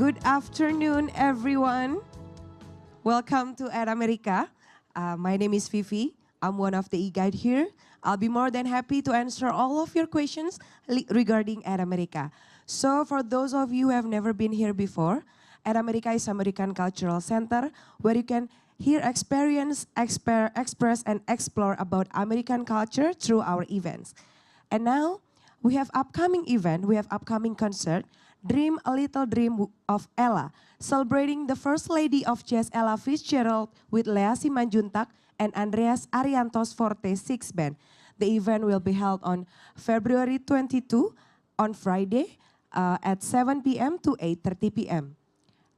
Good afternoon, everyone. Welcome to At America. My name is Vivi. I'm one of the e-guide here. I'll be more than happy to answer all of your questions regarding At America. So for those of you who have never been here before, At America is American Cultural Center where you can hear, experience, express, and explore about American culture through our events. And now, we have upcoming event, we have upcoming concert, Dream a Little Dream of Ella, celebrating the First Lady of Jazz Ella Fitzgerald with Lea Simanjuntak and Andreas Ariantos Forte Six Band. The event will be held on February 22 on Friday at 7 p.m. to 8:30 p.m.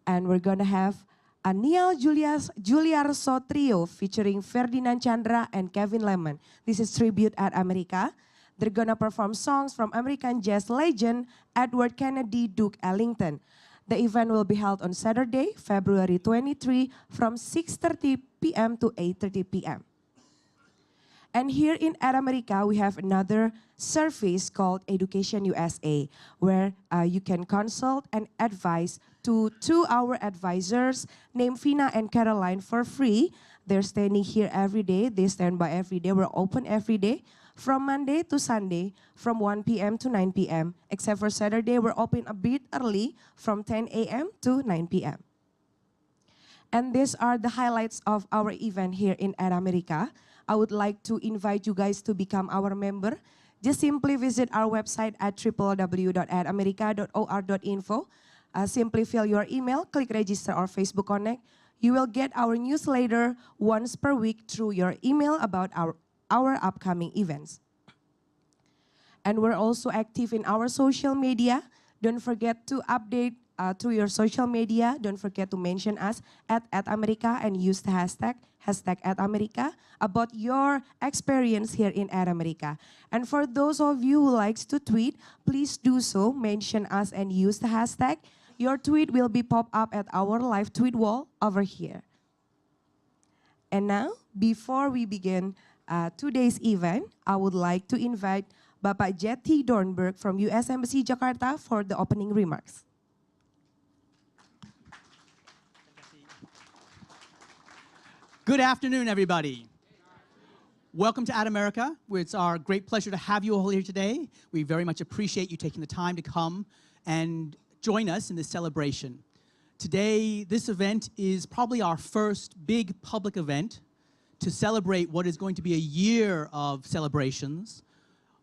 And we're gonna have a Niall Juliarso trio featuring Ferdinand Chandra and Kevin Lemon. This is tribute at America. They're gonna perform songs from American jazz legend Edward Kennedy Duke Ellington. The event will be held on Saturday, February 23 from 6:30 p.m. to 8:30 p.m. And here in At America, we have another service called Education USA, where you can consult and advise to 2 our advisors named Vina and Caroline for free. They're standing here every day. They stand by every day. We're open every day from Monday to Sunday from 1 p.m. to 9 p.m. Except for Saturday, we're open a bit early from 10 a.m. to 9 p.m. And these are the highlights of our event here in At America. I would like to invite you guys to become our member. Just simply visit our website at www.atamerica.or.info. Simply fill your email, click register or Facebook Connect. You will get our newsletter once per week through your email about our upcoming events. And we're also active in our social media. Don't forget to update to your social media. Don't forget to mention us at America and use the hashtag At America about your experience here in At America. And for those of you who likes to tweet, please do so. Mention us and use the hashtag. Your tweet will be pop up at our live tweet wall over here. And now, before we begin today's event, I would like to invite Bapak J.T. Dornberg from U.S. Embassy Jakarta for the opening remarks. Good afternoon, everybody. Welcome to At America. It's our great pleasure to have you all here today. We very much appreciate you taking the time to come and join us in this celebration. Today, this event is probably our first big public event to celebrate what is going to be a year of celebrations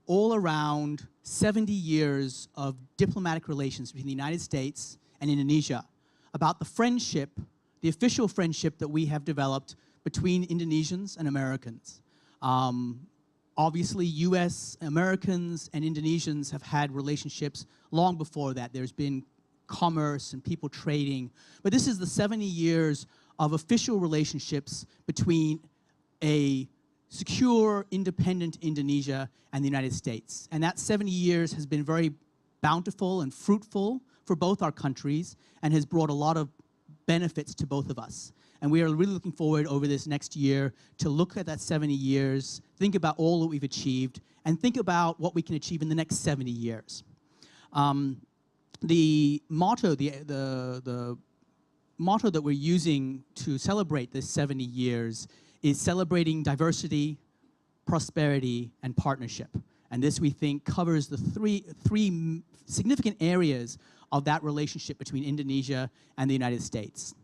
all around 70 years of diplomatic relations between the United States and Indonesia, about the friendship, the official friendship that we have developed between Indonesians and Americans. Obviously, US, Americans, and Indonesians have had relationships long before that. There's been commerce and people trading, but this is the 70 years of official relationships between a secure, independent Indonesia and the United States. And that 70 years has been very bountiful and fruitful for both our countries and has brought a lot of benefits to both of us. And we are really looking forward over this next year to look at that 70 years, think about all that we've achieved, and think about what we can achieve in the next 70 years. The motto, the motto that we're using to celebrate this 70 years is celebrating diversity, prosperity, and partnership. And this, we think, covers the three significant areas of that relationship between Indonesia and the United States.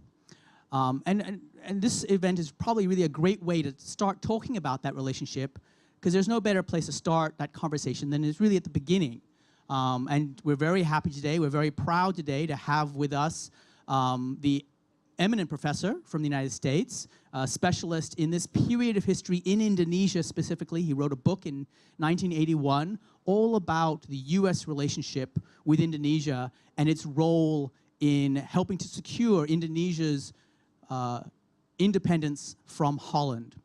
And this event is probably really a great way to start talking about that relationship, because there's no better place to start that conversation than is really at the beginning. And we're very happy today, we're very proud today to have with us the eminent professor from the United States, a specialist in this period of history in Indonesia specifically. He wrote a book in 1981 all about the US relationship with Indonesia and its role in helping to secure Indonesia's independence from Holland.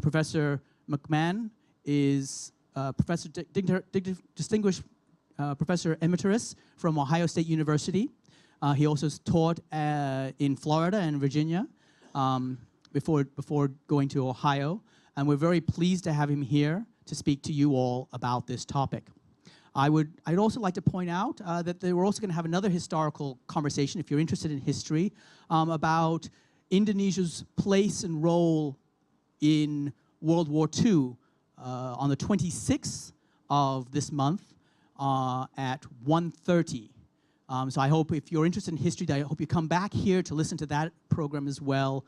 Professor McMahon is distinguished Professor Emeritus from Ohio State University. He also taught in Florida and Virginia before going to Ohio. And we're very pleased to have him here to speak to you all about this topic. I'd also like to point out that we're also going to have another historical conversation, if you're interested in history, about Indonesia's place and role in World War II on the 26th of this month at 1:30. So I hope if you're interested in history, I hope you come back here to listen to that program as well.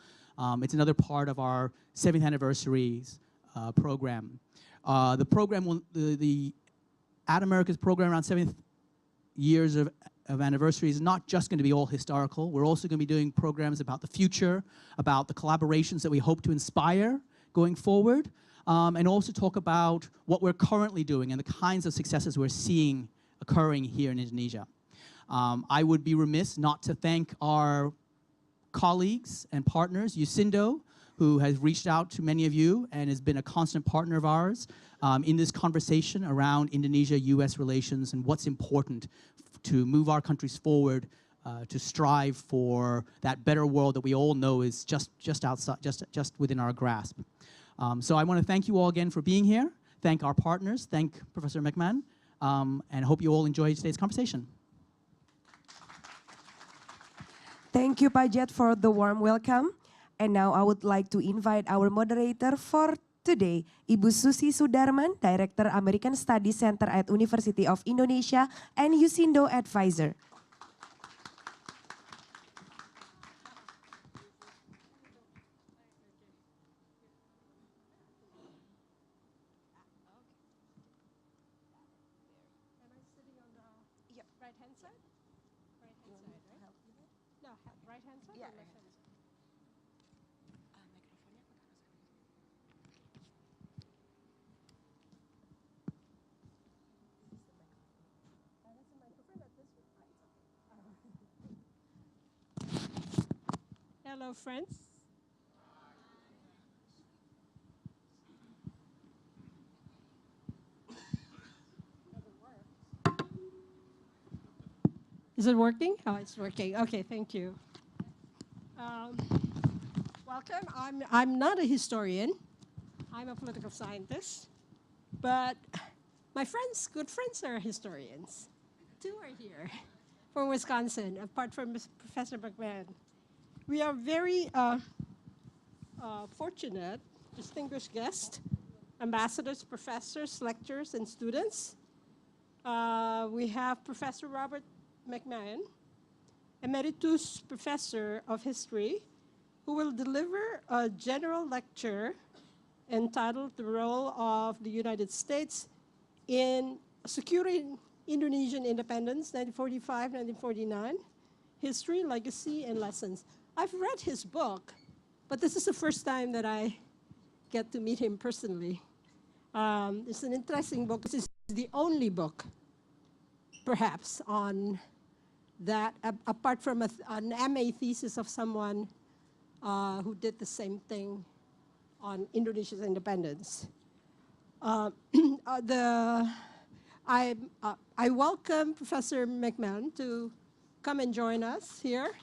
It's another part of our 7th anniversary program. The program will, the At America's program around 7th years of anniversary is not just going to be all historical. We're also going to be doing programs about the future, about the collaborations that we hope to inspire going forward, and also talk about what we're currently doing and the kinds of successes we're seeing occurring here in Indonesia. I would be remiss not to thank our colleagues and partners, Yusindo, who has reached out to many of you and has been a constant partner of ours in this conversation around Indonesia-US relations and what's important to move our countries forward, to strive for that better world that we all know is just outside, just within our grasp. So I want to thank you all again for being here, thank our partners, thank Professor McMahon, and hope you all enjoy today's conversation. Thank you, Pak Jet, for the warm welcome. And now I would like to invite our moderator for today, Ibu Susi Sudarman, Director American Studies Center at University of Indonesia and Yusindo Advisor. Right-hand side? Right-hand side, right? No, right-hand side or left-hand side? Hello, friends. Is it working? Oh, it's working. Okay, thank you. Welcome. I'm not a historian. I'm a political scientist. But my friends, good friends, are historians. Two are here from Wisconsin, apart from Professor McMahon. We are very fortunate, distinguished guests, ambassadors, professors, lecturers, and students. We have Professor Robert McMahon, Emeritus Professor of History, who will deliver a general lecture entitled The Role of the United States in Securing Indonesian Independence, 1945-1949, History, Legacy, and Lessons. I've read his book, but this is the first time that I get to meet him personally. It's an interesting book. This is the only book, perhaps, on that, apart from an MA thesis of someone who did the same thing on Indonesia's independence. I welcome Professor McMahon to come and join us here.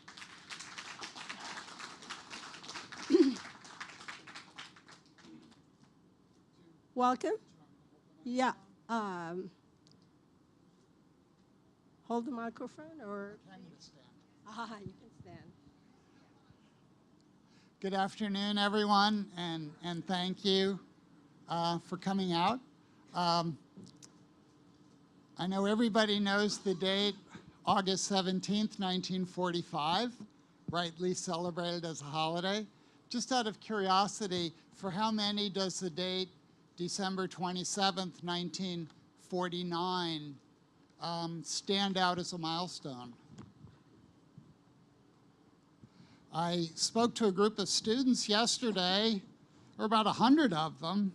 Welcome. Yeah. Hold the microphone, or? I'm going to stand. You can stand. Good afternoon, everyone, and thank you for coming out. I know everybody knows the date, August 17th, 1945, rightly celebrated as a holiday. Just out of curiosity, for how many does the date December 27th, 1949 stand out as a milestone? I spoke to a group of students yesterday, there were about 100 of them,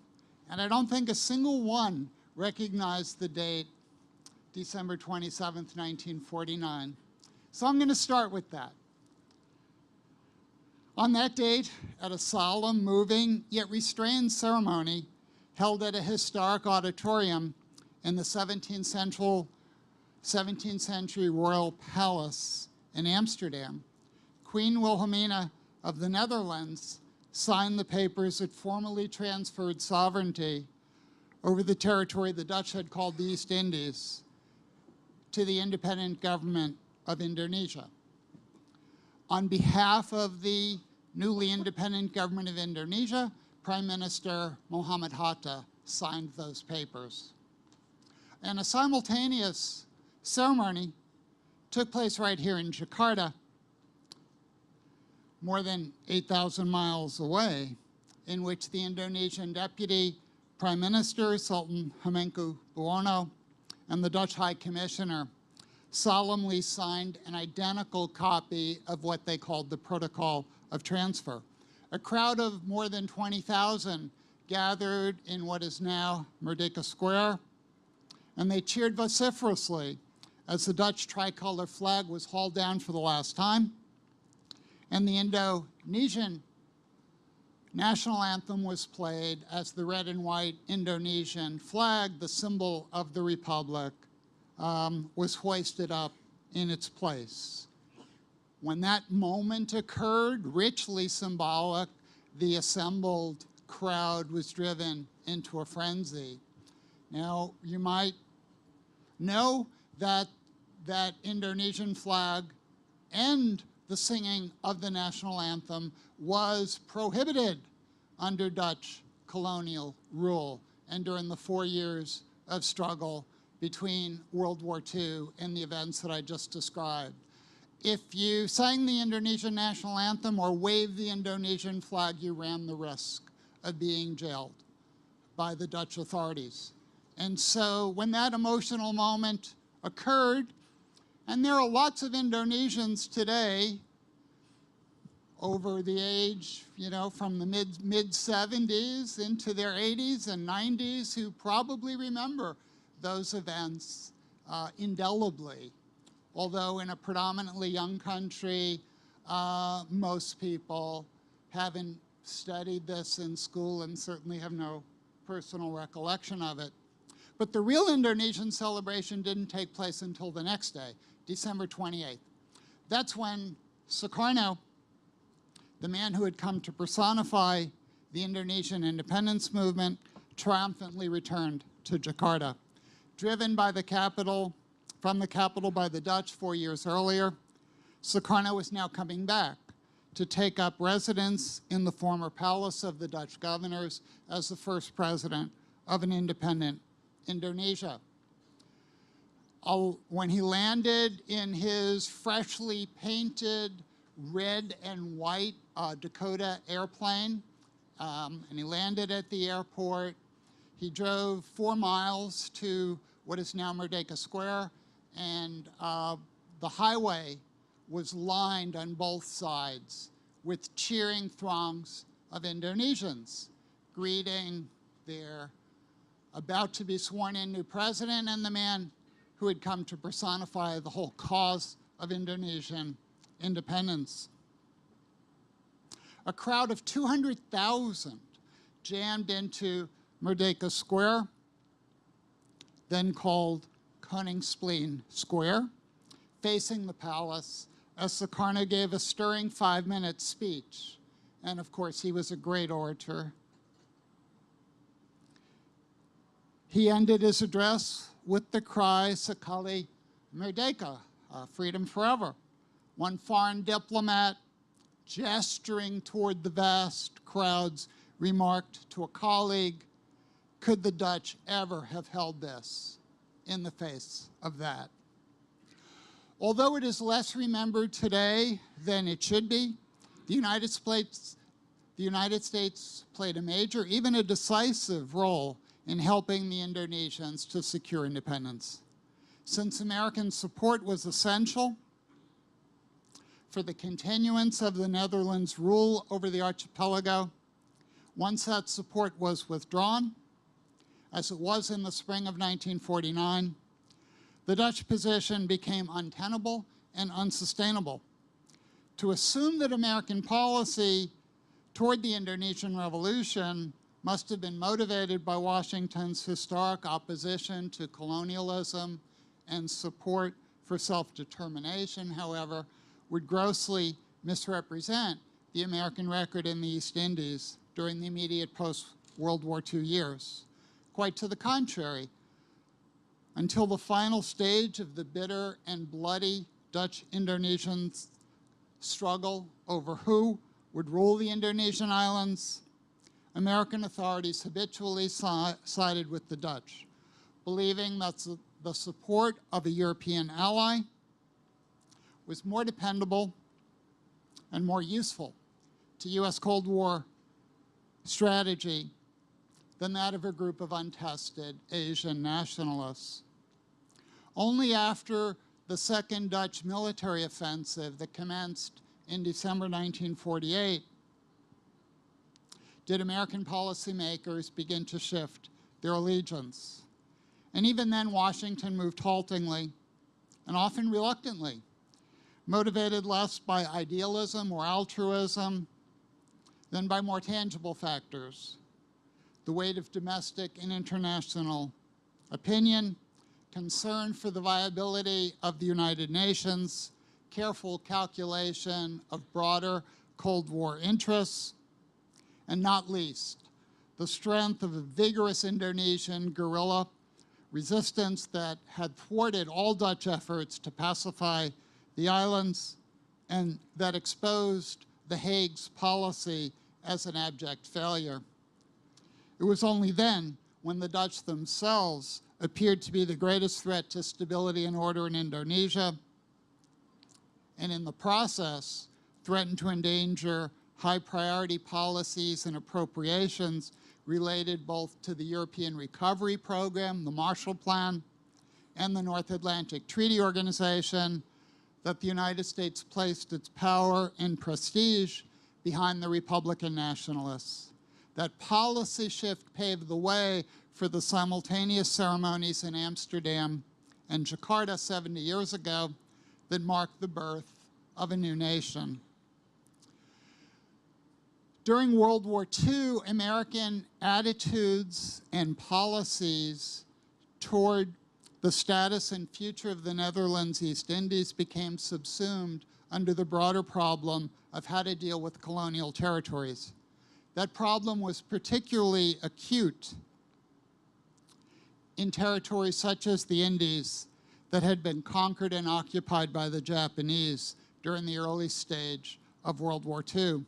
and I don't think a single one recognized the date December 27th, 1949. So I'm going to start with that. On that date, at a solemn, moving, yet restrained ceremony held at a historic auditorium in the 17th century Royal Palace in Amsterdam, Queen Wilhelmina of the Netherlands signed the papers that formally transferred sovereignty over the territory the Dutch had called the East Indies to the independent government of Indonesia. On behalf of the newly independent government of Indonesia, Prime Minister Muhammad Hatta signed those papers. And a simultaneous ceremony took place right here in Jakarta, more than 8,000 miles away, in which the Indonesian Deputy Prime Minister, Sultan Hamengkubuwono, and the Dutch High Commissioner solemnly signed an identical copy of what they called the Protocol of Transfer. A crowd of more than 20,000 gathered in what is now Merdeka Square, and they cheered vociferously as the Dutch tricolor flag was hauled down for the last time, and the Indonesian national anthem was played as the red and white Indonesian flag, the symbol of the republic, was hoisted up in its place. When that moment occurred, richly symbolic, the assembled crowd was driven into a frenzy. Now, you might know that that Indonesian flag and the singing of the national anthem was prohibited under Dutch colonial rule and during the 4 years of struggle between World War II and the events that I just described. If you sang the Indonesian national anthem or waved the Indonesian flag, you ran the risk of being jailed by the Dutch authorities. And so when that emotional moment occurred, and there are lots of Indonesians today over the age, from the mid-70s into their 80s and 90s who probably remember those events indelibly. Although in a predominantly young country, most people haven't studied this in school and certainly have no personal recollection of it. But the real Indonesian celebration didn't take place until the next day, December 28th. That's when Sukarno, the man who had come to personify the Indonesian independence movement, triumphantly returned to Jakarta. Driven by from the capital by the Dutch 4 years earlier, Sukarno was now coming back to take up residence in the former palace of the Dutch governors as the first president of an independent Indonesia. When he landed in his freshly painted red and white Dakota airplane, and he landed at the airport, he drove 4 miles to what is now Merdeka Square, and the highway was lined on both sides with cheering throngs of Indonesians greeting their about-to-be sworn-in new president and the man who had come to personify the whole cause of Indonesian independence. A crowd of 200,000 jammed into Merdeka Square, then called Koningsplein Square, facing the palace, as Sukarno gave a stirring 5-minute speech. And of course, he was a great orator. He ended his address with the cry, Sekali Merdeka, freedom forever. One foreign diplomat, gesturing toward the vast crowds, remarked to a colleague, could the Dutch ever have held this in the face of that? Although it is less remembered today than it should be, the United States played a major, even a decisive role in helping the Indonesians to secure independence. Since American support was essential for the continuance of the Netherlands' rule over the archipelago, once that support was withdrawn, as it was in the spring of 1949, the Dutch position became untenable and unsustainable. To assume that American policy toward the Indonesian Revolution must have been motivated by Washington's historic opposition to colonialism and support for self-determination, however, would grossly misrepresent the American record in the East Indies during the immediate post-World War II years. Quite to the contrary, until the final stage of the bitter and bloody Dutch-Indonesian struggle over who would rule the Indonesian islands, American authorities habitually sided with the Dutch, believing that the support of a European ally was more dependable and more useful to U.S. Cold War strategy than that of a group of untested Asian nationalists. Only after the Second Dutch military offensive that commenced in December 1948 did American policymakers begin to shift their allegiance. And even then, Washington moved haltingly and often reluctantly, motivated less by idealism or altruism than by more tangible factors: the weight of domestic and international opinion, concern for the viability of the United Nations, careful calculation of broader Cold War interests, and not least, the strength of a vigorous Indonesian guerrilla resistance that had thwarted all Dutch efforts to pacify the islands and that exposed The Hague's policy as an abject failure. It was only then, when the Dutch themselves appeared to be the greatest threat to stability and order in Indonesia, and in the process threatened to endanger high-priority policies and appropriations related both to the European Recovery Program, the Marshall Plan, and the North Atlantic Treaty Organization, that the United States placed its power and prestige behind the Republican nationalists. That policy shift paved the way for the simultaneous ceremonies in Amsterdam and Jakarta 70 years ago that marked the birth of a new nation. During World War II, American attitudes and policies toward the status and future of the Netherlands East Indies became subsumed under the broader problem of how to deal with colonial territories. That problem was particularly acute in territories such as the Indies that had been conquered and occupied by the Japanese during the early stage of World War II.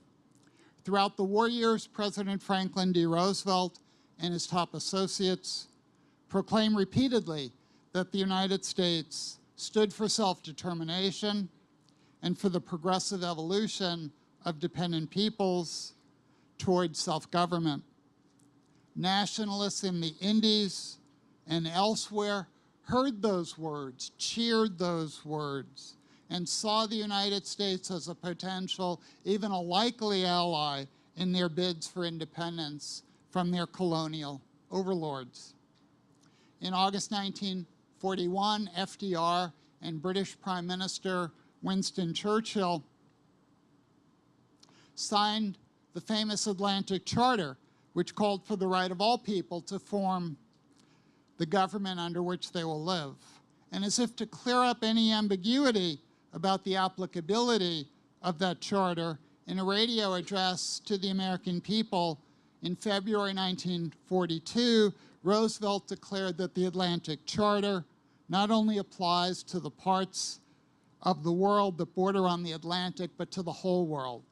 Throughout the war years, President Franklin D. Roosevelt and his top associates proclaimed repeatedly that the United States stood for self-determination and for the progressive evolution of dependent peoples toward self-government. Nationalists in the Indies and elsewhere heard those words, cheered those words, and saw the United States as a potential, even a likely ally in their bids for independence from their colonial overlords. In August 1941, FDR and British Prime Minister Winston Churchill signed the famous Atlantic Charter, which called for the right of all people to form the government under which they will live. And as if to clear up any ambiguity about the applicability of that charter, in a radio address to the American people in February 1942, Roosevelt declared that the Atlantic Charter not only applies to the parts of the world that border on the Atlantic, but to the whole world.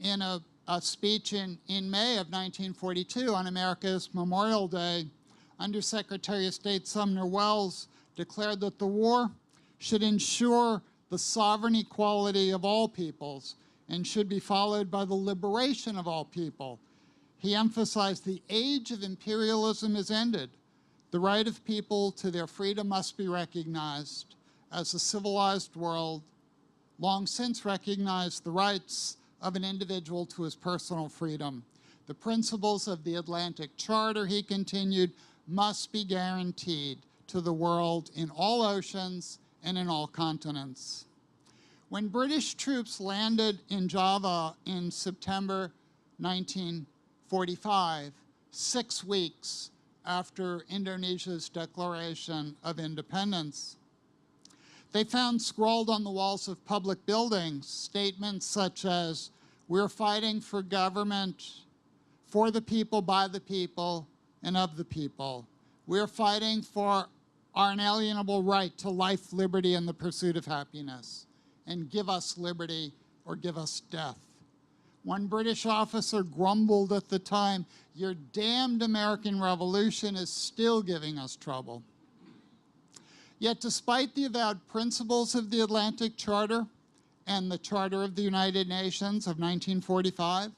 In a speech in May of 1942 on America's Memorial Day, Undersecretary of State Sumner Welles declared that the war should ensure the sovereign equality of all peoples and should be followed by the liberation of all people. He emphasized the age of imperialism is ended. The right of people to their freedom must be recognized as the civilized world long since recognized the rights of an individual to his personal freedom. The principles of the Atlantic Charter, he continued, must be guaranteed to the world in all oceans and in all continents. When British troops landed in Java in September 1945, 6 weeks after Indonesia's declaration of independence, they found scrawled on the walls of public buildings statements such as, "We're fighting for government, for the people, by the people, and of the people. We're fighting for our inalienable right to life, liberty, and the pursuit of happiness. And give us liberty or give us death. One British officer grumbled at the time, "Your damned American Revolution is still giving us trouble." Yet despite the avowed principles of the Atlantic Charter and the Charter of the United Nations of 1945,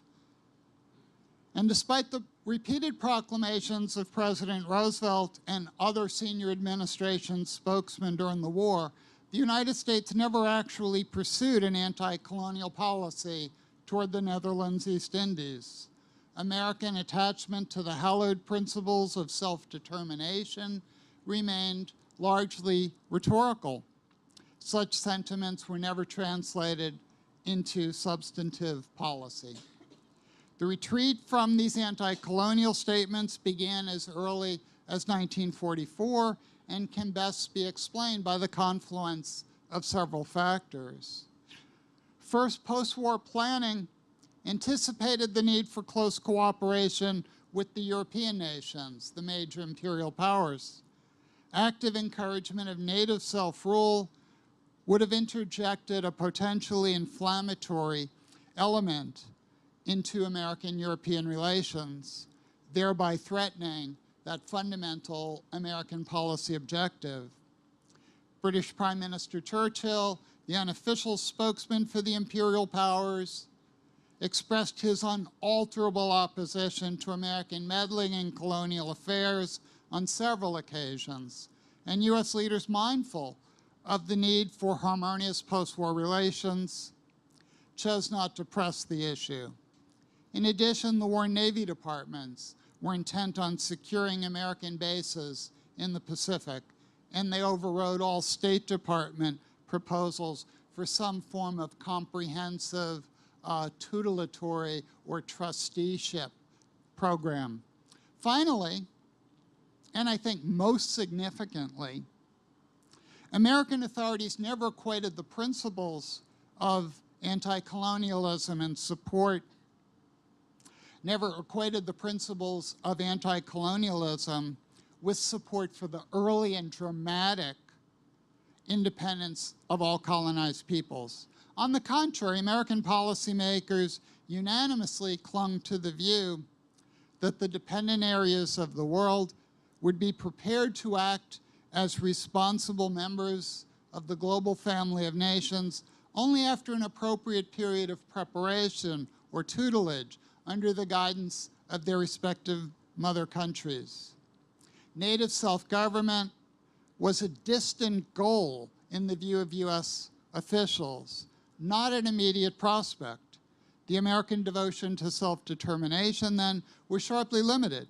and despite the repeated proclamations of President Roosevelt and other senior administration spokesmen during the war, the United States never actually pursued an anti-colonial policy toward the Netherlands East Indies. American attachment to the hallowed principles of self-determination remained largely rhetorical. Such sentiments were never translated into substantive policy. The retreat from these anti-colonial statements began as early as 1944 and can best be explained by the confluence of several factors. First, post-war planning anticipated the need for close cooperation with the European nations, the major imperial powers. Active encouragement of native self-rule would have interjected a potentially inflammatory element into American-European relations, thereby threatening that fundamental American policy objective. British Prime Minister Churchill, the unofficial spokesman for the imperial powers, expressed his unalterable opposition to American meddling in colonial affairs on several occasions, and U.S. leaders, mindful of the need for harmonious post-war relations, chose not to press the issue. In addition, the War and Navy departments were intent on securing American bases in the Pacific, and they overrode all State Department proposals for some form of comprehensive tutelatory or trusteeship program. Finally, and I think most significantly, American authorities never equated the principles of anti-colonialism and support, never equated the principles of anti-colonialism with support for the early and dramatic independence of all colonized peoples. On the contrary, American policymakers unanimously clung to the view that the dependent areas of the world would be prepared to act as responsible members of the global family of nations only after an appropriate period of preparation or tutelage under the guidance of their respective mother countries. Native self-government was a distant goal in the view of U.S. officials, not an immediate prospect. The American devotion to self-determination then was sharply limited.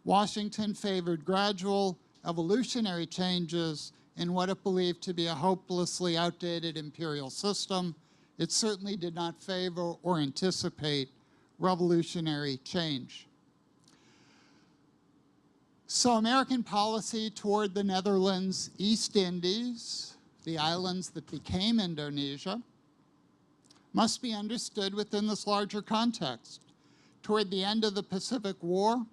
Washington favored gradual evolutionary changes in what it believed to be a hopelessly outdated imperial system. It certainly did not favor or anticipate revolutionary change. So American policy toward the Netherlands East Indies, the islands that became Indonesia, must be understood within this larger context. Toward the end of the Pacific War,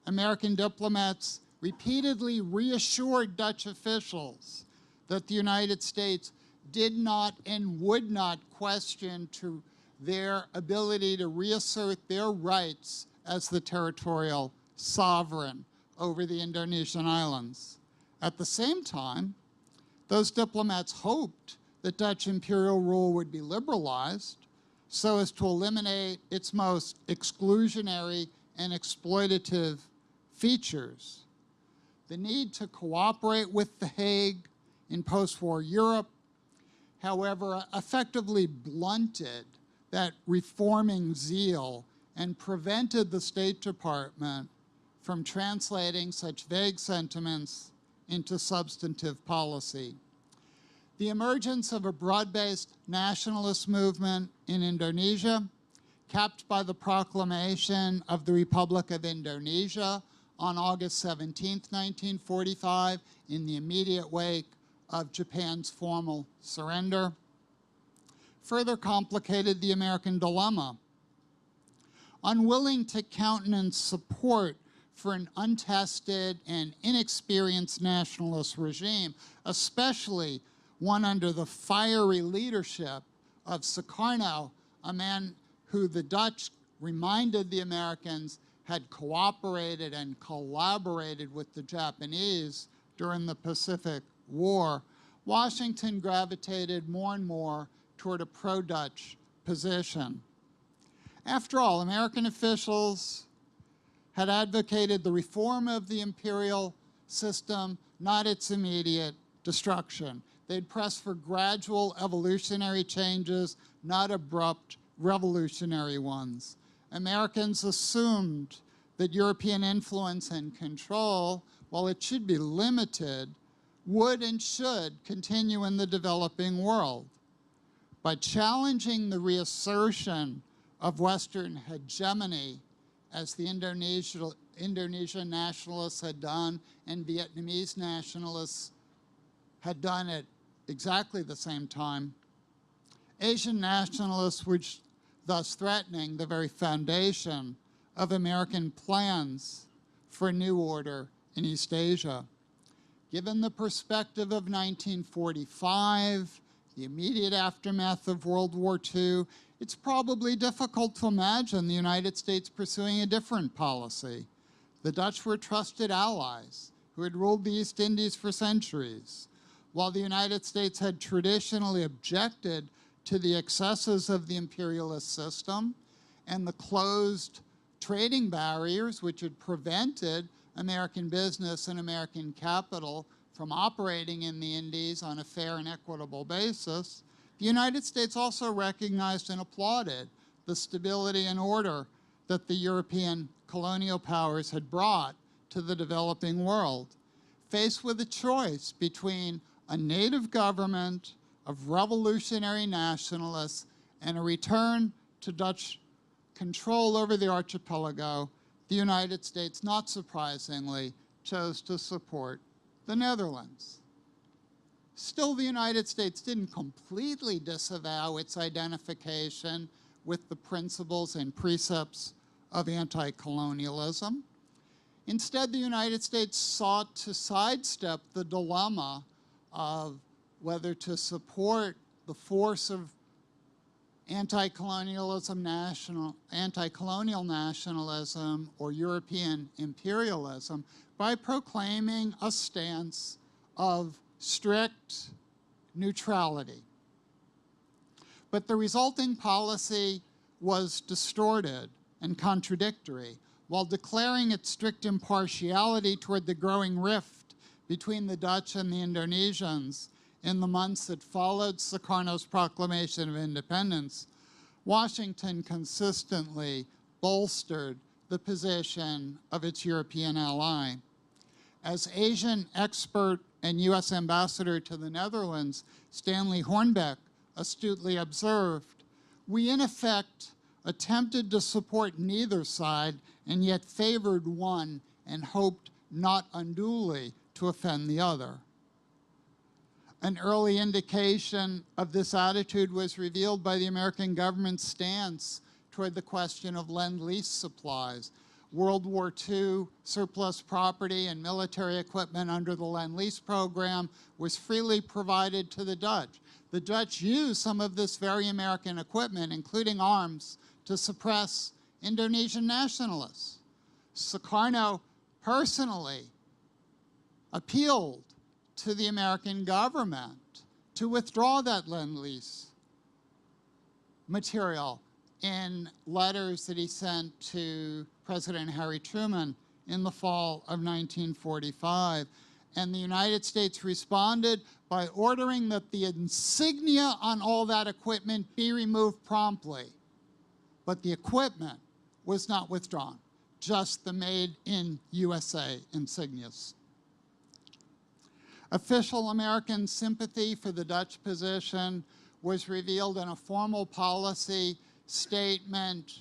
American diplomats repeatedly reassured Dutch officials that the United States did not and would not question to their ability to reassert their rights as the territorial sovereign over the Indonesian islands. At the same time, those diplomats hoped that Dutch imperial rule would be liberalized so as to eliminate its most exclusionary and exploitative features. The need to cooperate with The Hague in post-war Europe, however, effectively blunted that reforming zeal and prevented the State Department from translating such vague sentiments into substantive policy. The emergence of a broad-based nationalist movement in Indonesia, capped by the proclamation of the Republic of Indonesia on August 17, 1945, in the immediate wake of Japan's formal surrender, further complicated the American dilemma. Unwilling to countenance support for an untested and inexperienced nationalist regime, especially one under the fiery leadership of Sukarno, a man who the Dutch reminded the Americans had cooperated and collaborated with the Japanese during the Pacific War. Washington gravitated more and more toward a pro-Dutch position. After all, American officials had advocated the reform of the imperial system, not its immediate destruction. They'd pressed for gradual evolutionary changes, not abrupt revolutionary ones. Americans assumed that European influence and control, while it should be limited, would and should continue in the developing world. By challenging the reassertion of Western hegemony, as the Indonesian nationalists had done and Vietnamese nationalists had done at exactly the same time, Asian nationalists were thus threatening the very foundation of American plans for a new order in East Asia. Given the perspective of 1945, the immediate aftermath of World War II, it's probably difficult to imagine the United States pursuing a different policy. The Dutch were trusted allies who had ruled the East Indies for centuries. While the United States had traditionally objected to the excesses of the imperialist system and the closed trading barriers which had prevented American business and American capital from operating in the Indies on a fair and equitable basis, the United States also recognized and applauded the stability and order that the European colonial powers had brought to the developing world. Faced with a choice between a native government of revolutionary nationalists and a return to Dutch control over the archipelago, the United States, not surprisingly, chose to support the Netherlands. Still, the United States didn't completely disavow its identification with the principles and precepts of anti-colonialism. Instead, the United States sought to sidestep the dilemma of whether to support the force of anti-colonial nationalism or European imperialism by proclaiming a stance of strict neutrality. But the resulting policy was distorted and contradictory. While declaring its strict impartiality toward the growing rift between the Dutch and the Indonesians in the months that followed Sukarno's proclamation of independence, Washington consistently bolstered the position of its European ally. As Asian expert and U.S. ambassador to the Netherlands, Stanley Hornbeck, astutely observed, we in effect attempted to support neither side and yet favored one and hoped not unduly to offend the other. An early indication of this attitude was revealed by the American government's stance toward the question of Lend-Lease supplies. World War II surplus property and military equipment under the Lend-Lease program was freely provided to the Dutch. The Dutch used some of this very American equipment, including arms, to suppress Indonesian nationalists. Sukarno personally appealed to the American government to withdraw that Lend-Lease material in letters that he sent to President Harry Truman in the fall of 1945. And the United States responded by ordering that the insignia on all that equipment be removed promptly. But the equipment was not withdrawn, just the Made in USA insignias. Official American sympathy for the Dutch position was revealed in a formal policy statement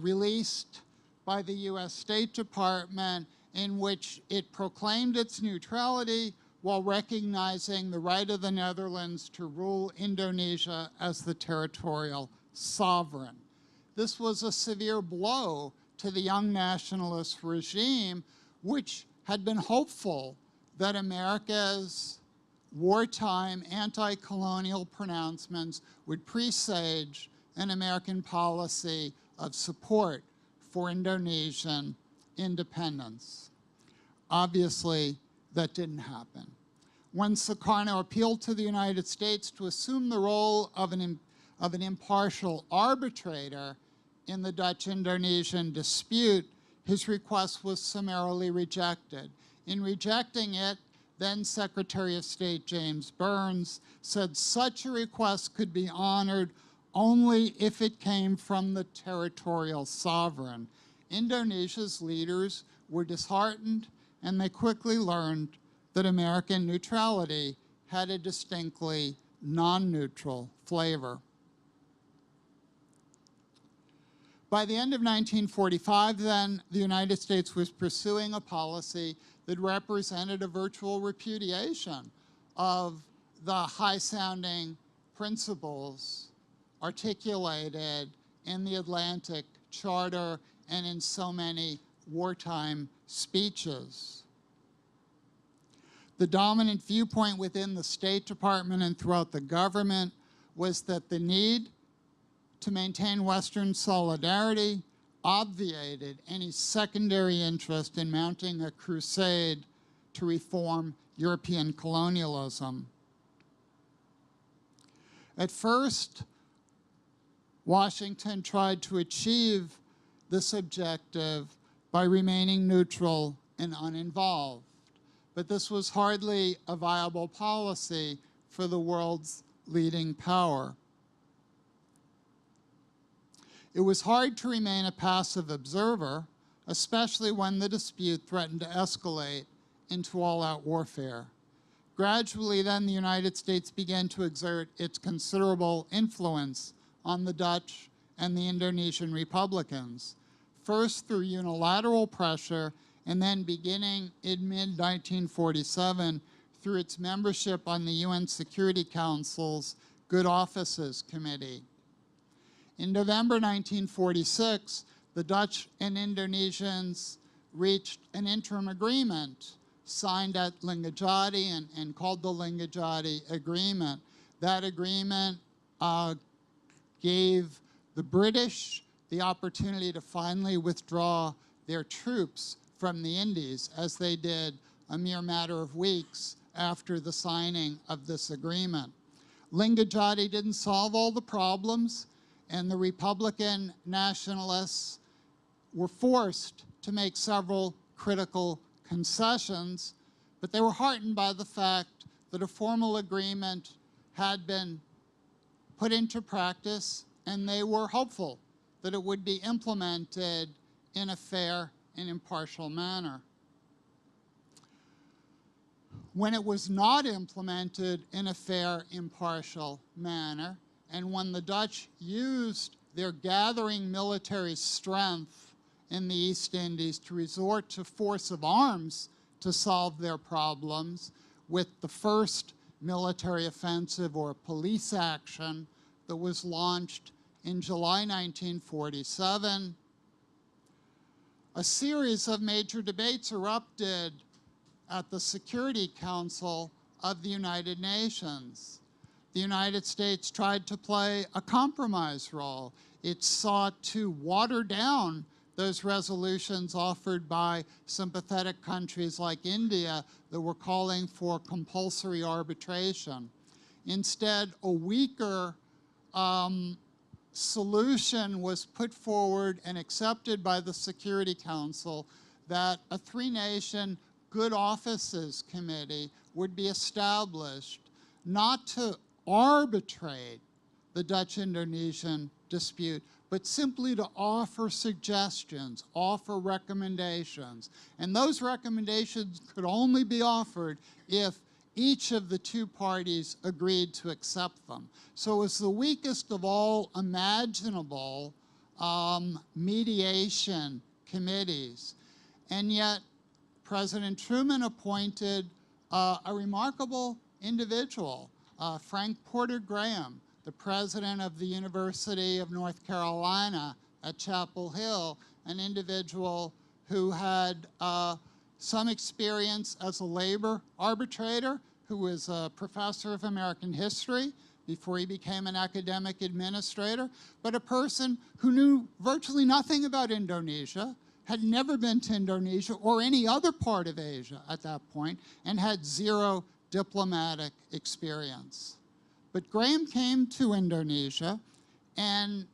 released by the U.S. State Department, in which it proclaimed its neutrality while recognizing the right of the Netherlands to rule Indonesia as the territorial sovereign. This was a severe blow to the young nationalist regime, which had been hopeful that America's wartime anti-colonial pronouncements would presage an American policy of support for Indonesian independence. Obviously, that didn't happen. When Sukarno appealed to the United States to assume the role of an impartial arbitrator in the Dutch-Indonesian dispute, his request was summarily rejected. In rejecting it, then Secretary of State James Burns said such a request could be honored only if it came from the territorial sovereign. Indonesia's leaders were disheartened, and they quickly learned that American neutrality had a distinctly non-neutral flavor. By the end of 1945, then, the United States was pursuing a policy that represented a virtual repudiation of the high-sounding principles articulated in the Atlantic Charter and in so many wartime speeches. The dominant viewpoint within the State Department and throughout the government was that the need to maintain Western solidarity obviated any secondary interest in mounting a crusade to reform European colonialism. At first, Washington tried to achieve this objective by remaining neutral and uninvolved. But this was hardly a viable policy for the world's leading power. It was hard to remain a passive observer, especially when the dispute threatened to escalate into all-out warfare. Gradually, then, the United States began to exert its considerable influence on the Dutch and the Indonesian Republicans, first through unilateral pressure, and then beginning in mid-1947 through its membership on the UN Security Council's Good Offices Committee. In November 1946, the Dutch and Indonesians reached an interim agreement signed at Linggadjati and called the Linggadjati Agreement. That agreement gave the British the opportunity to finally withdraw their troops from the Indies, as they did a mere matter of weeks after the signing of this agreement. Linggadjati didn't solve all the problems, and the Republican nationalists were forced to make several critical concessions, but they were heartened by the fact that a formal agreement had been put into practice, and they were hopeful that it would be implemented in a fair and impartial manner. When it was not implemented in a fair, impartial manner, and when the Dutch used their gathering military strength in the East Indies to resort to force of arms to solve their problems, with the first military offensive or police action that was launched in July 1947, a series of major debates erupted at the Security Council of the United Nations. The United States tried to play a compromise role. It sought to water down those resolutions offered by sympathetic countries like India that were calling for compulsory arbitration. Instead, a weaker solution was put forward and accepted by the Security Council that a three-nation Good Offices Committee would be established not to arbitrate the Dutch-Indonesian dispute, but simply to offer suggestions, offer recommendations. And those recommendations could only be offered if each of the two parties agreed to accept them. So it was the weakest of all imaginable mediation committees. And yet, President Truman appointed a remarkable individual, Frank Porter Graham, the president of the University of North Carolina at Chapel Hill, an individual who had some experience as a labor arbitrator, who was a professor of American history before he became an academic administrator, but a person who knew virtually nothing about Indonesia, had never been to Indonesia or any other part of Asia at that point, and had zero diplomatic experience. But Graham came to Indonesia and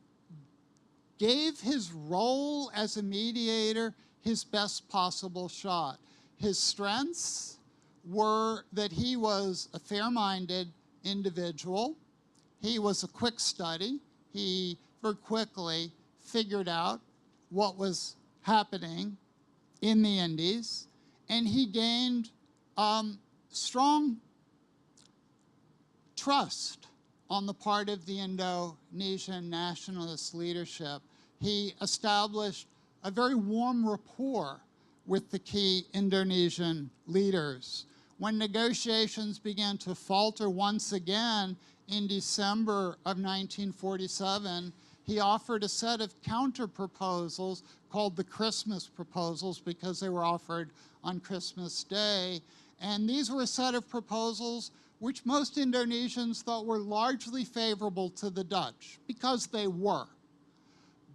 gave his role as a mediator his best possible shot. His strengths were that he was a fair-minded individual. He was a quick study. He very quickly figured out what was happening in the Indies, and he gained strong trust on the part of the Indonesian nationalist leadership. He established a very warm rapport with the key Indonesian leaders. When negotiations began to falter once again in December of 1947, he offered a set of counter-proposals called the Christmas proposals because they were offered on Christmas Day. And these were a set of proposals which most Indonesians thought were largely favorable to the Dutch, because they were.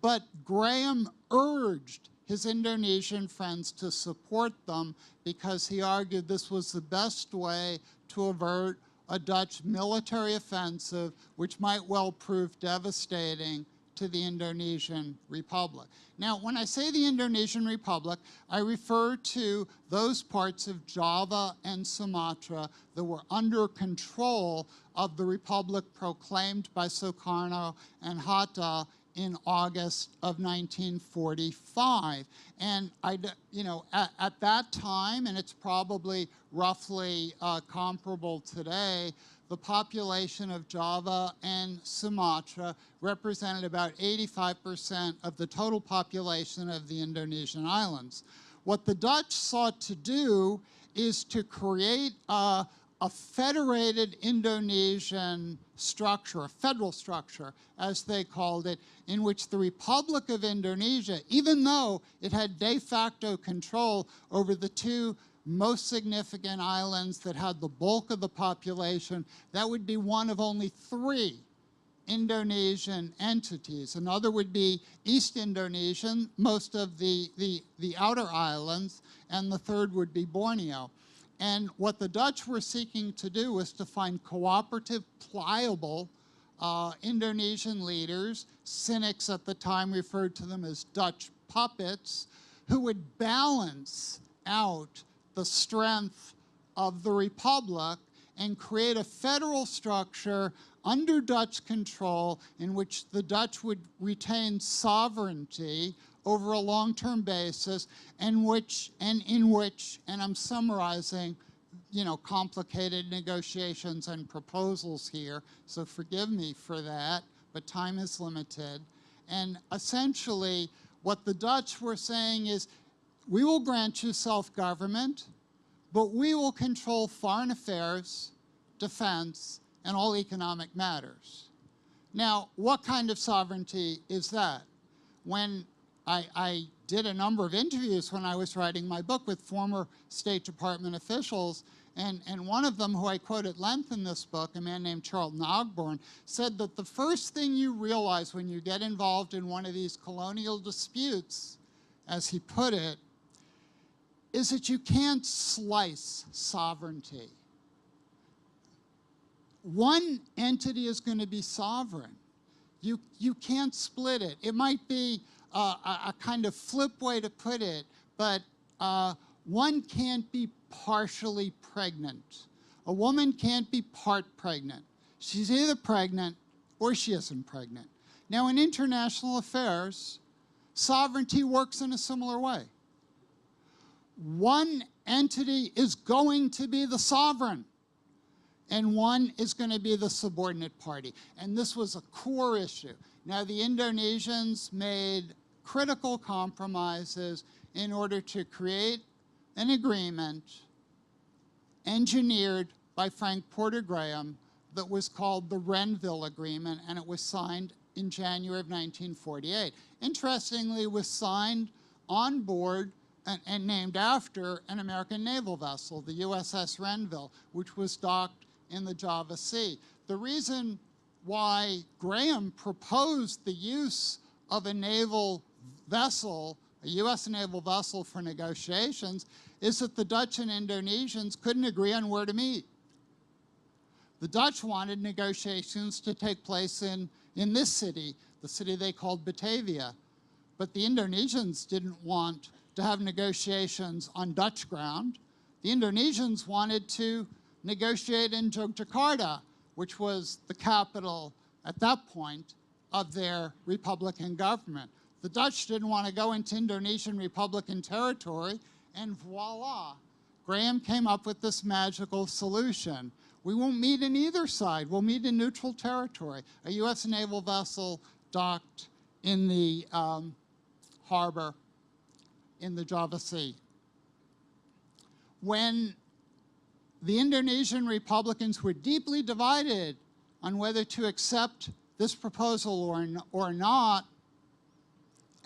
But Graham urged his Indonesian friends to support them because he argued this was the best way to avert a Dutch military offensive, which might well prove devastating to the Indonesian Republic. Now, when I say the Indonesian Republic, I refer to those parts of Java and Sumatra that were under control of the Republic proclaimed by Sukarno and Hatta in August of 1945. And at that time, and it's probably roughly comparable today, the population of Java and Sumatra represented about 85% of the total population of the Indonesian islands. What the Dutch sought to do is to create a federated Indonesian structure, a federal structure, as they called it, in which the Republic of Indonesia, even though it had de facto control over the two most significant islands that had the bulk of the population, that would be one of only 3 Indonesian entities. Another would be East Indonesian, most of the outer islands, and the third would be Borneo. And what the Dutch were seeking to do was to find cooperative, pliable Indonesian leaders, cynics at the time referred to them as Dutch puppets, who would balance out the strength of the Republic and create a federal structure under Dutch control in which the Dutch would retain sovereignty over a long-term basis, and in which, and I'm summarizing, complicated negotiations and proposals here, so forgive me for that, but time is limited. And essentially, what the Dutch were saying is, we will grant you self-government, but we will control foreign affairs, defense, and all economic matters. Now, what kind of sovereignty is that? When I did a number of interviews when I was writing my book with former State Department officials, and one of them, who I quote at length in this book, a man named Charlton Ogborn, said that the first thing you realize when you get involved in one of these colonial disputes, as he put it, is that you can't slice sovereignty. One entity is going to be sovereign. You can't split it. It might be a kind of flip way to put it, but one can't be partially pregnant. A woman can't be part pregnant. She's either pregnant or she isn't pregnant. Now, in international affairs, sovereignty works in a similar way. One entity is going to be the sovereign, and one is going to be the subordinate party. And this was a core issue. Now, the Indonesians made critical compromises in order to create an agreement engineered by Frank Porter Graham that was called the Renville Agreement, and it was signed in January of 1948. Interestingly, it was signed on board and named after an American naval vessel, the USS Renville, which was docked in the Java Sea. The reason why Graham proposed the use of a naval vessel, a US naval vessel for negotiations, is that the Dutch and Indonesians couldn't agree on where to meet. The Dutch wanted negotiations to take place in this city, the city they called Batavia. But the Indonesians didn't want to have negotiations on Dutch ground. The Indonesians wanted to negotiate in Yogyakarta, which was the capital at that point of their Republican government. The Dutch didn't want to go into Indonesian Republican territory, and voila, Graham came up with this magical solution. We won't meet in either side. We'll meet in neutral territory. A US naval vessel docked in the harbor in the Java Sea. When the Indonesian Republicans were deeply divided on whether to accept this proposal or not,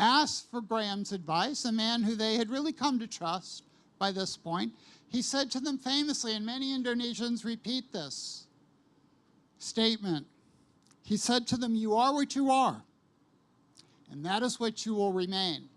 asked for Graham's advice, a man who they had really come to trust by this point. He said to them famously, and many Indonesians repeat this statement, he said to them, "You are what you are, and that is what you will remain."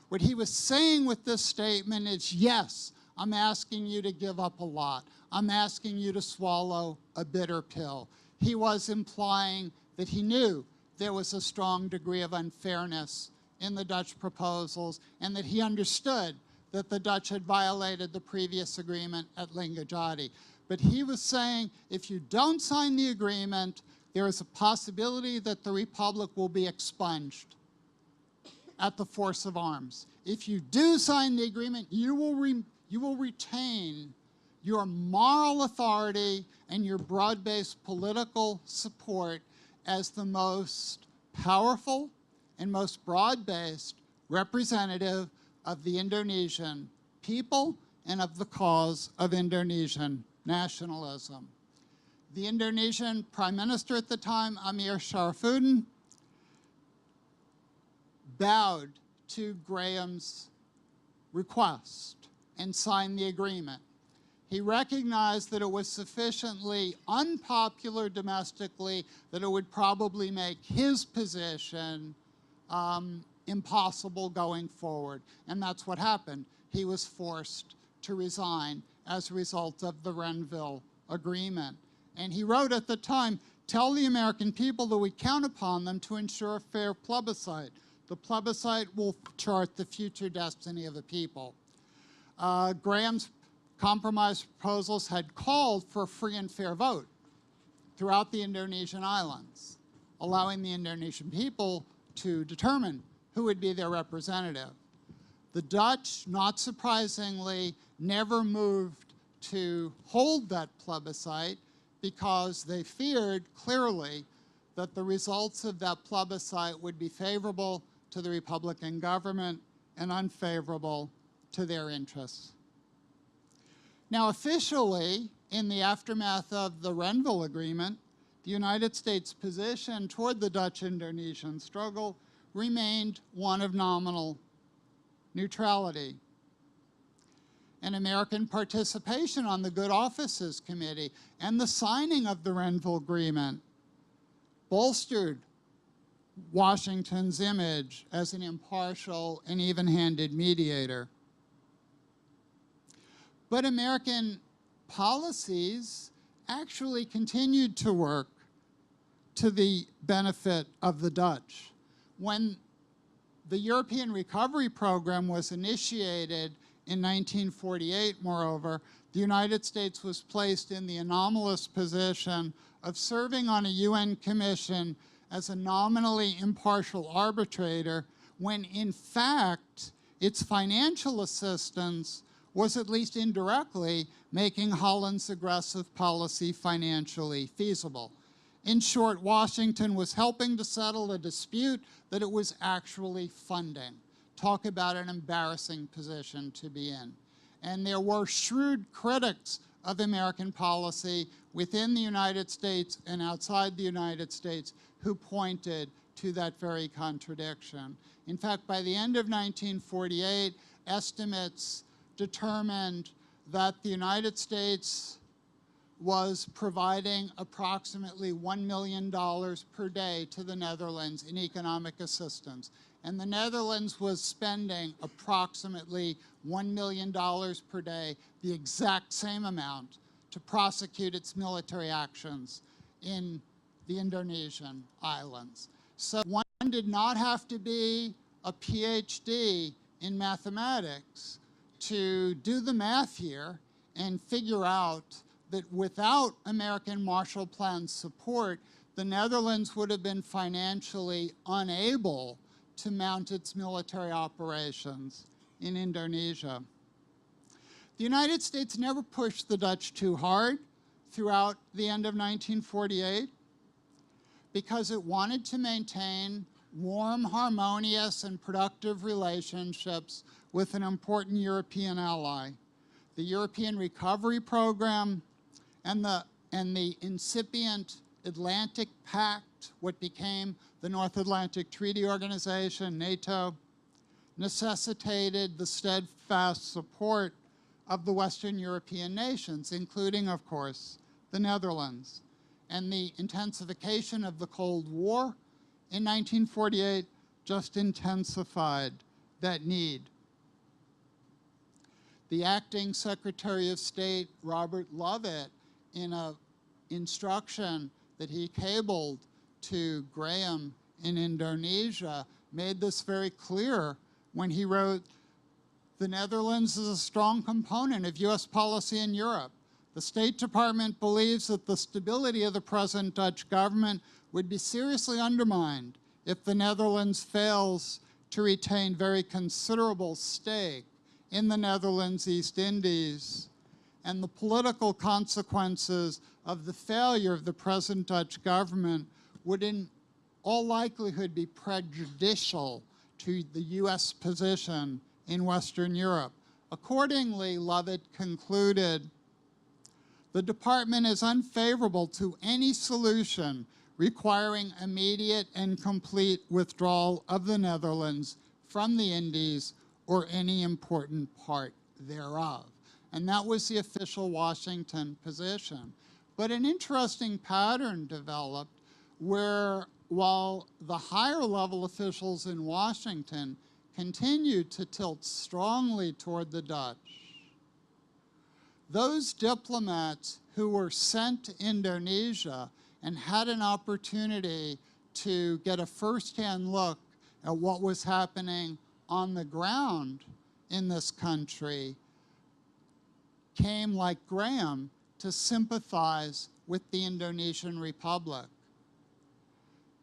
What he was saying with this statement is, yes, I'm asking you to give up a lot. I'm asking you to swallow a bitter pill. He was implying that he knew there was a strong degree of unfairness in the Dutch proposals, and that he understood that the Dutch had violated the previous agreement at Linggadjati. But he was saying, if you don't sign the agreement, there is a possibility that the Republic will be expunged at the force of arms. If you do sign the agreement, you will retain your moral authority and your broad-based political support as the most powerful and most broad-based representative of the Indonesian people and of the cause of Indonesian nationalism. The Indonesian Prime Minister at the time, Amir Sharifuddin, bowed to Graham's request and signed the agreement. He recognized that it was sufficiently unpopular domestically that it would probably make his position impossible going forward. And that's what happened. He was forced to resign as a result of the Renville Agreement. And he wrote at the time, "Tell the American people that we count upon them to ensure a fair plebiscite. The plebiscite will chart the future destiny of the people." Graham's compromise proposals had called for a free and fair vote throughout the Indonesian islands, allowing the Indonesian people to determine who would be their representative. The Dutch, not surprisingly, never moved to hold that plebiscite because they feared clearly that the results of that plebiscite would be favorable to the Republican government and unfavorable to their interests. Now, officially, in the aftermath of the Renville Agreement, the United States' position toward the Dutch-Indonesian struggle remained one of nominal neutrality. And American participation on the Good Offices Committee and the signing of the Renville Agreement bolstered Washington's image as an impartial and even-handed mediator. But American policies actually continued to work to the benefit of the Dutch. When the European Recovery Program was initiated in 1948, moreover, the United States was placed in the anomalous position of serving on a UN commission as a nominally impartial arbitrator, when in fact its financial assistance was at least indirectly making Holland's aggressive policy financially feasible. In short, Washington was helping to settle a dispute that it was actually funding. Talk about an embarrassing position to be in. And there were shrewd critics of American policy within the United States and outside the United States who pointed to that very contradiction. In fact, by the end of 1948, estimates determined that the United States was providing approximately $1 million per day to the Netherlands in economic assistance. And the Netherlands was spending approximately $1 million per day, the exact same amount, to prosecute its military actions in the Indonesian islands. So one did not have to be a PhD in mathematics to do the math here and figure out that without American Marshall Plan support, the Netherlands would have been financially unable to mount its military operations in Indonesia. The United States never pushed the Dutch too hard throughout the end of 1948 because it wanted to maintain warm, harmonious, and productive relationships with an important European ally. The European Recovery Program and the incipient Atlantic Pact, what became the North Atlantic Treaty Organization, NATO, necessitated the steadfast support of the Western European nations, including, of course, the Netherlands. And the intensification of the Cold War in 1948 just intensified that need. The acting Secretary of State, Robert Lovett, in an instruction that he cabled to Graham in Indonesia, made this very clear when he wrote, "The Netherlands is a strong component of U.S. policy in Europe. The State Department believes that the stability of the present Dutch government would be seriously undermined if the Netherlands fails to retain very considerable stake in the Netherlands East Indies, and the political consequences of the failure of the present Dutch government would in all likelihood be prejudicial to the U.S. position in Western Europe." Accordingly, Lovett concluded, "The department is unfavorable to any solution requiring immediate and complete withdrawal of the Netherlands from the Indies or any important part thereof." And that was the official Washington position. But an interesting pattern developed where, while the higher level officials in Washington continued to tilt strongly toward the Dutch, those diplomats who were sent to Indonesia and had an opportunity to get a firsthand look at what was happening on the ground in this country came, like Graham, to sympathize with the Indonesian Republic.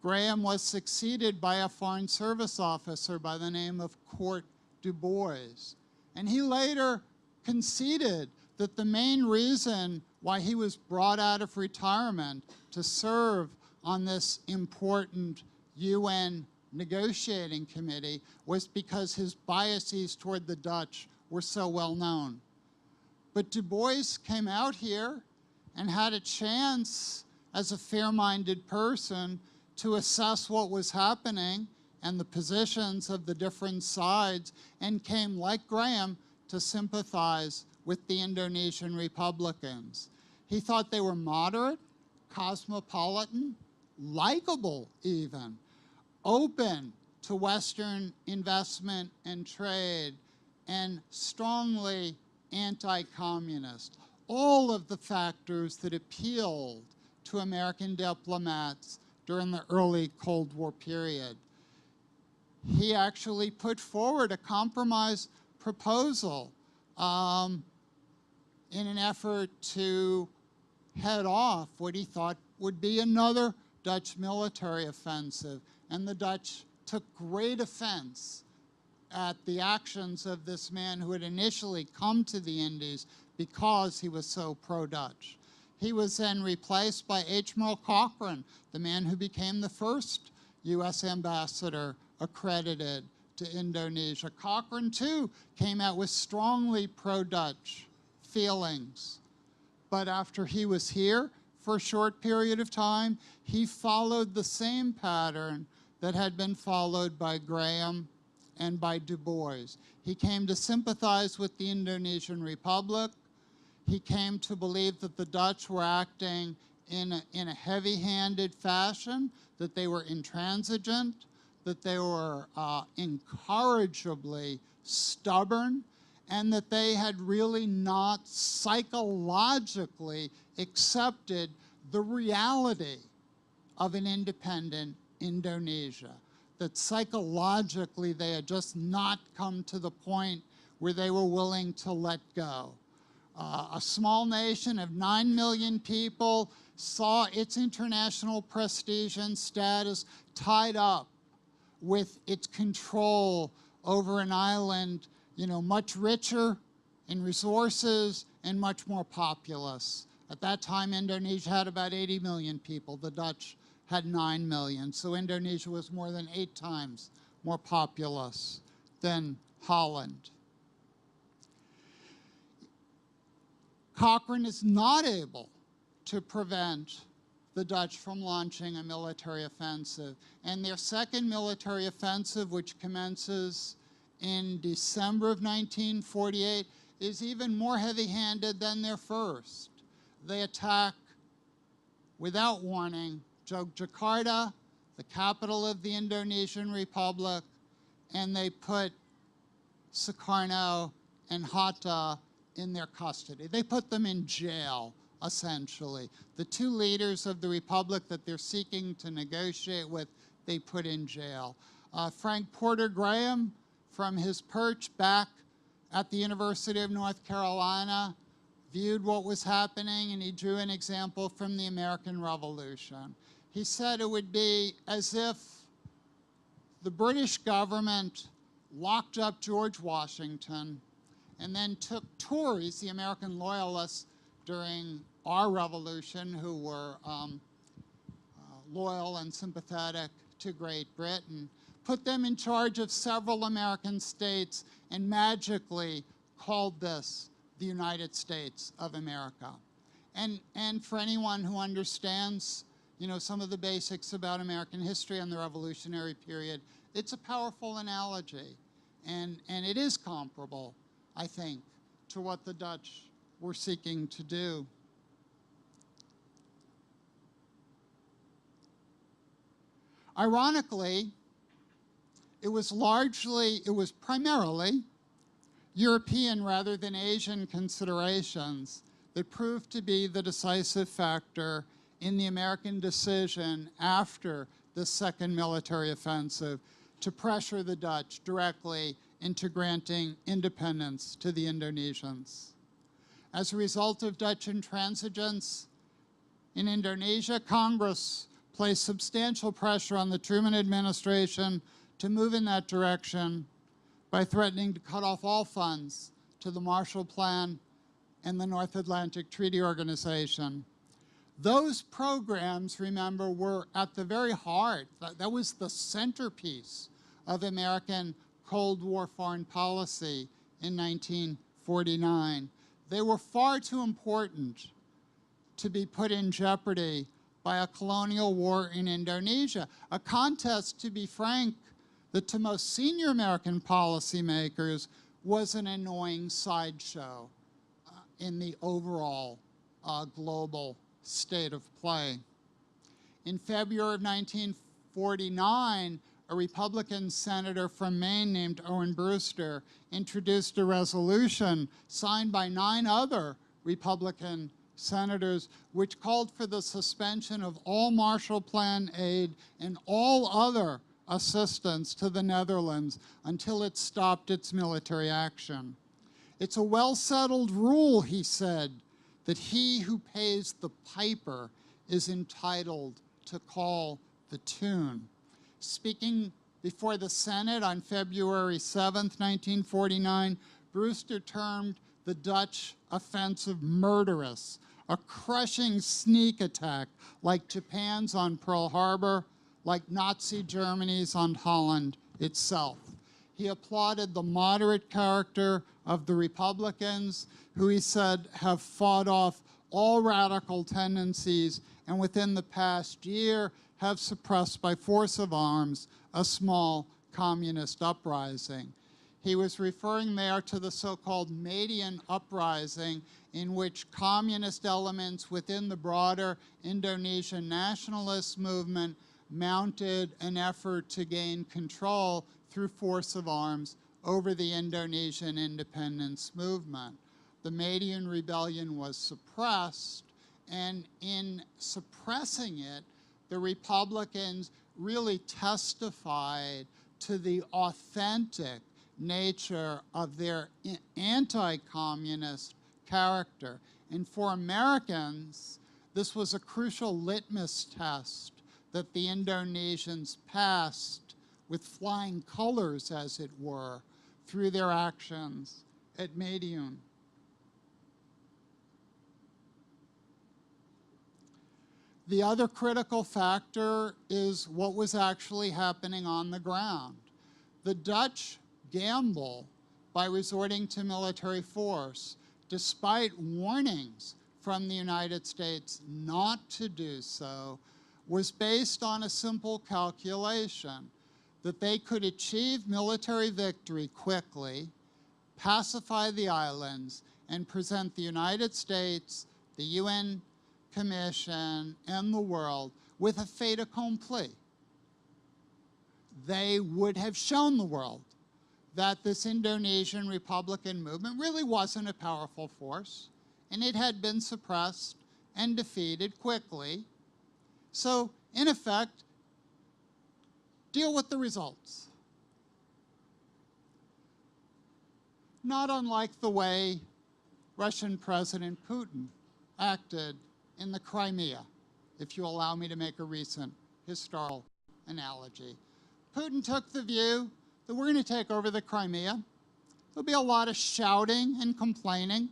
Graham was succeeded by a Foreign Service officer by the name of Court Du Bois, and he later conceded that the main reason why he was brought out of retirement to serve on this important UN negotiating committee was because his biases toward the Dutch were so well known. But Du Bois came out here and had a chance as a fair-minded person to assess what was happening and the positions of the different sides, and came, like Graham, to sympathize with the Indonesian Republicans. He thought they were moderate, cosmopolitan, likable even, open to Western investment and trade, and strongly anti-communist. All of the factors that appealed to American diplomats during the early Cold War period. He actually put forward a compromise proposal in an effort to head off what he thought would be another Dutch military offensive. And the Dutch took great offense at the actions of this man who had initially come to the Indies because he was so pro-Dutch. He was then replaced by Admiral Cochrane, the man who became the first U.S. ambassador accredited to Indonesia. Cochrane, too, came out with strongly pro-Dutch feelings. But after he was here for a short period of time, he followed the same pattern that had been followed by Graham and by Du Bois. He came to sympathize with the Indonesian Republic. He came to believe that the Dutch were acting in a heavy-handed fashion, that they were intransigent, that they were incorrigibly stubborn, and that they had really not psychologically accepted the reality of an independent Indonesia, that psychologically they had just not come to the point where they were willing to let go. A small nation of 9 million people saw its international prestige and status tied up with its control over an island, much richer in resources and much more populous. At that time, Indonesia had about 80 million people. The Dutch had 9 million. So Indonesia was more than 8 times more populous than Holland. Cochrane is not able to prevent the Dutch from launching a military offensive. And their second military offensive, which commences in December of 1948, is even more heavy-handed than their first. They attack, without warning, Jakarta, the capital of the Indonesian Republic, and they put Sukarno and Hatta in their custody. They put them in jail, essentially. The 2 leaders of the Republic that they're seeking to negotiate with, they put in jail. Frank Porter Graham, from his perch back at the University of North Carolina, viewed what was happening, and he drew an example from the American Revolution. He said it would be as if the British government locked up George Washington and then took Tories, the American loyalists during our revolution, who were loyal and sympathetic to Great Britain, put them in charge of several American states and magically called this the United States of America. And for anyone who understands some of the basics about American history and the Revolutionary period, it's a powerful analogy. And it is comparable, I think, to what the Dutch were seeking to do. Ironically, it was primarily European rather than Asian considerations that proved to be the decisive factor in the American decision after the second military offensive to pressure the Dutch directly into granting independence to the Indonesians. As a result of Dutch intransigence in Indonesia, Congress placed substantial pressure on the Truman administration to move in that direction by threatening to cut off all funds to the Marshall Plan and the North Atlantic Treaty Organization. Those programs, remember, were at the very heart. That was the centerpiece of American Cold War foreign policy in 1949. They were far too important to be put in jeopardy by a colonial war in Indonesia, a contest, to be frank, that to most senior American policymakers was an annoying sideshow in the overall global state of play. In February of 1949, a Republican senator from Maine named Owen Brewster introduced a resolution signed by 9 other Republican senators which called for the suspension of all Marshall Plan aid and all other assistance to the Netherlands until it stopped its military action. It's a well-settled rule, he said, that he who pays the piper is entitled to call the tune. Speaking before the Senate on February 7th, 1949, Brewster termed the Dutch offensive murderous, a crushing sneak attack like Japan's on Pearl Harbor, like Nazi Germany's on Holland itself. He applauded the moderate character of the Republicans, who he said have fought off all radical tendencies, and within the past year have suppressed by force of arms a small communist uprising. He was referring there to the so-called Median uprising, in which communist elements within the broader Indonesian nationalist movement mounted an effort to gain control through force of arms over the Indonesian independence movement. The Median rebellion was suppressed, and in suppressing it, the Republicans really testified to the authentic nature of their anti-communist character. And for Americans, this was a crucial litmus test that the Indonesians passed with flying colors, as it were, through their actions at Median. The other critical factor is what was actually happening on the ground. The Dutch gamble by resorting to military force, despite warnings from the United States not to do so, was based on a simple calculation that they could achieve military victory quickly, pacify the islands, and present the United States, the UN Commission, and the world with a fait accompli. They would have shown the world that this Indonesian Republican movement really wasn't a powerful force, and it had been suppressed and defeated quickly. So, in effect, deal with the results. Not unlike the way Russian President Putin acted in the Crimea, if you allow me to make a recent historical analogy. Putin took the view that we're going to take over the Crimea. There'll be a lot of shouting and complaining,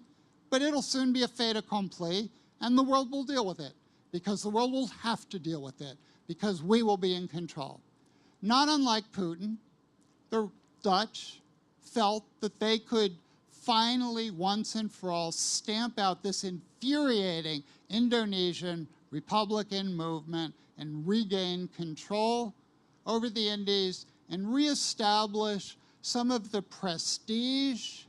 but it'll soon be a fait accompli, and the world will deal with it, because the world will have to deal with it, because we will be in control. Not unlike Putin, the Dutch felt that they could finally, once and for all, stamp out this infuriating Indonesian Republican movement and regain control over the Indies and reestablish some of the prestige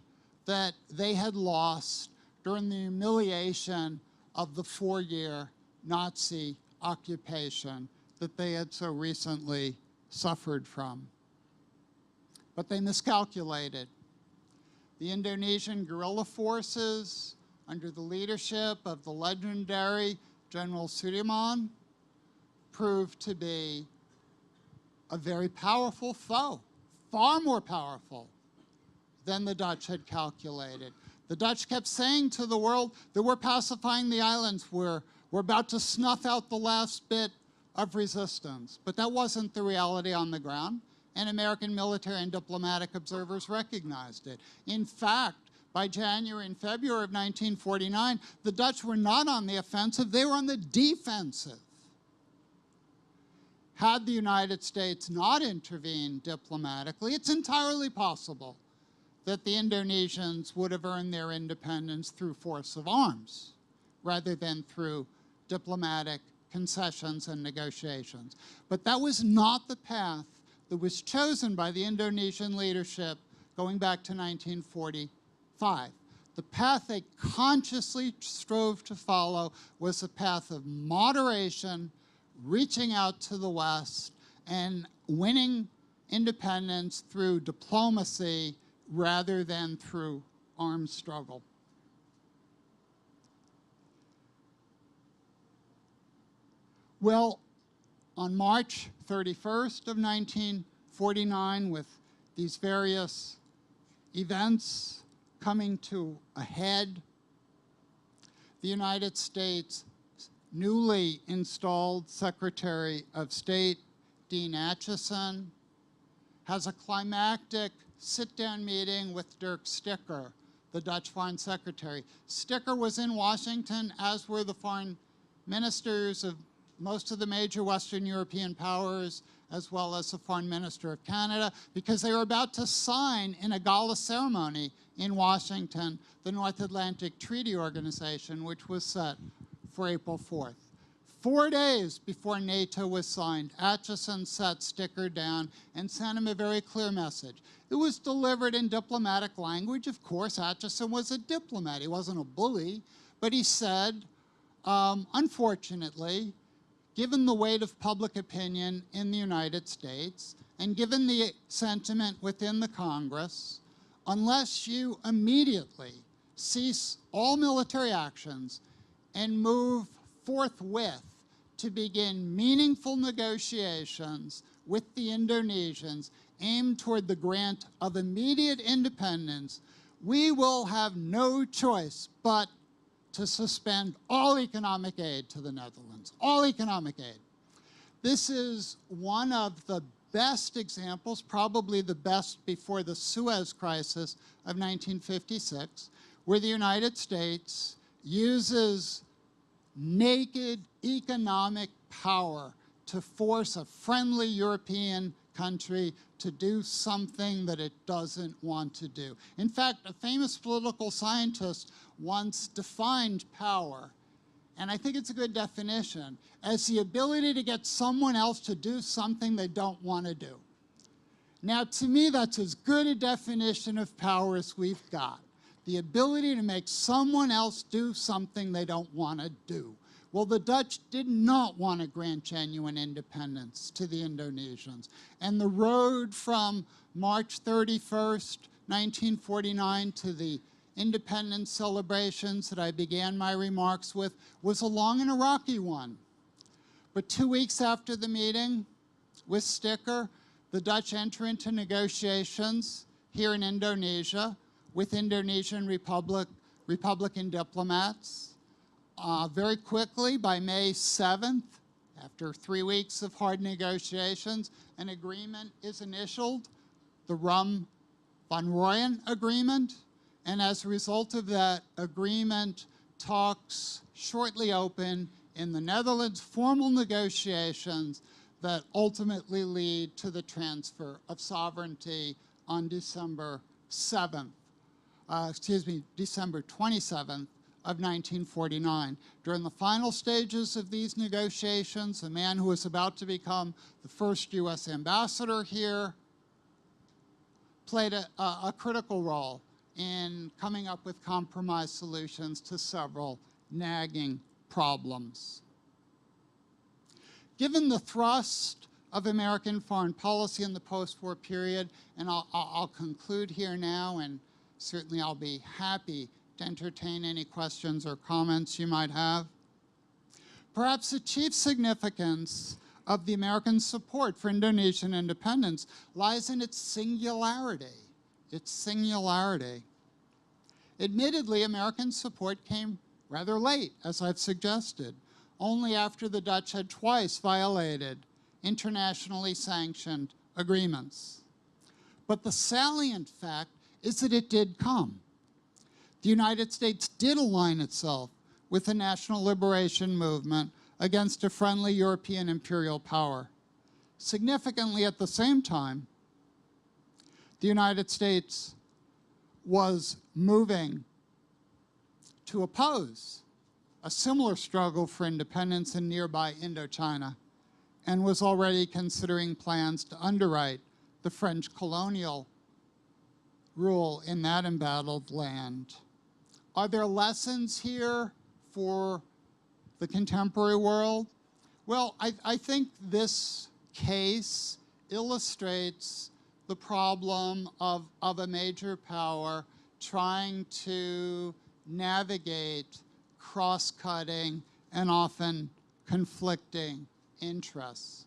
that they had lost during the humiliation of the 4-year Nazi occupation that they had so recently suffered from. But they miscalculated. The Indonesian guerrilla forces, under the leadership of the legendary General Sudirman, proved to be a very powerful foe, far more powerful than the Dutch had calculated. The Dutch kept saying to the world that we're pacifying the islands, we're about to snuff out the last bit of resistance. But that wasn't the reality on the ground, and American military and diplomatic observers recognized it. In fact, by January and February of 1949, the Dutch were not on the offensive, they were on the defensive. Had the United States not intervened diplomatically, it's entirely possible that the Indonesians would have earned their independence through force of arms, rather than through diplomatic concessions and negotiations. But that was not the path that was chosen by the Indonesian leadership going back to 1945. The path they consciously strove to follow was a path of moderation, reaching out to the West, and winning independence through diplomacy rather than through armed struggle. Well, on March 31st of 1949, with these various events coming to a head, the United States newly installed Secretary of State, Dean Acheson, has a climactic sit-down meeting with Dirk Sticker, the Dutch Foreign Secretary. Sticker was in Washington, as were the foreign ministers of most of the major Western European powers, as well as the Foreign Minister of Canada, because they were about to sign in a gala ceremony in Washington the North Atlantic Treaty Organization, which was set for April 4th. 4 days before NATO was signed, Acheson sat Sticker down and sent him a very clear message. It was delivered in diplomatic language. Of course, Acheson was a diplomat. He wasn't a bully. But he said, unfortunately, given the weight of public opinion in the United States and given the sentiment within the Congress, unless you immediately cease all military actions and move forthwith to begin meaningful negotiations with the Indonesians aimed toward the grant of immediate independence, we will have no choice but to suspend all economic aid to the Netherlands, all economic aid. This is one of the best examples, probably the best before the Suez Crisis of 1956, where the United States uses naked economic power to force a friendly European country to do something that it doesn't want to do. In fact, a famous political scientist once defined power, and I think it's a good definition, as the ability to get someone else to do something they don't want to do. Now, to me, that's as good a definition of power as we've got. The ability to make someone else do something they don't want to do. Well, the Dutch did not want to grant genuine independence to the Indonesians. And the road from March 31st, 1949 to the independence celebrations that I began my remarks with was a long and a rocky one. But 2 weeks after the meeting with Sticker, the Dutch enter into negotiations here in Indonesia with Indonesian Republican diplomats. Very quickly, by May 7th, after 3 weeks of hard negotiations, an agreement is initialed, the Rum-Van Rooyen Agreement, and as a result of that agreement, talks shortly open in the Netherlands, formal negotiations that ultimately lead to the transfer of sovereignty on December 27th of 1949. During the final stages of these negotiations, a man who was about to become the first U.S. ambassador here played a critical role in coming up with compromise solutions to several nagging problems. Given the thrust of American foreign policy in the post-war period, and I'll conclude here now, and certainly I'll be happy to entertain any questions or comments you might have. Perhaps the chief significance of the American support for Indonesian independence lies in its singularity. Admittedly, American support came rather late, as I've suggested, only after the Dutch had twice violated internationally sanctioned agreements. But the salient fact is that it did come. The United States did align itself with the national liberation movement against a friendly European imperial power. Significantly, at the same time, the United States was moving to oppose a similar struggle for independence in nearby Indochina, and was already considering plans to underwrite the French colonial rule in that embattled land. Are there lessons here for the contemporary world? Well, I think this case illustrates the problem of a major power trying to navigate cross-cutting and often conflicting interests.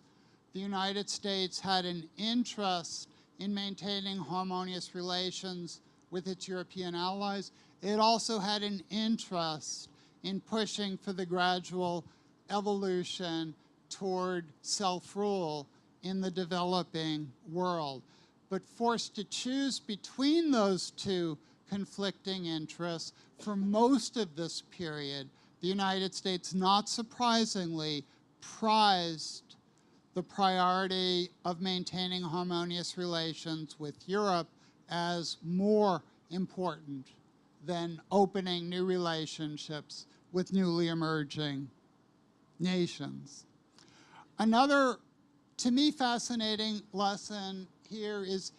The United States had an interest in maintaining harmonious relations with its European allies. It also had an interest in pushing for the gradual evolution toward self-rule in the developing world. But forced to choose between those two conflicting interests for most of this period, the United States, not surprisingly, prized the priority of maintaining harmonious relations with Europe as more important than opening new relationships with newly emerging nations. Another, to me, fascinating lesson here is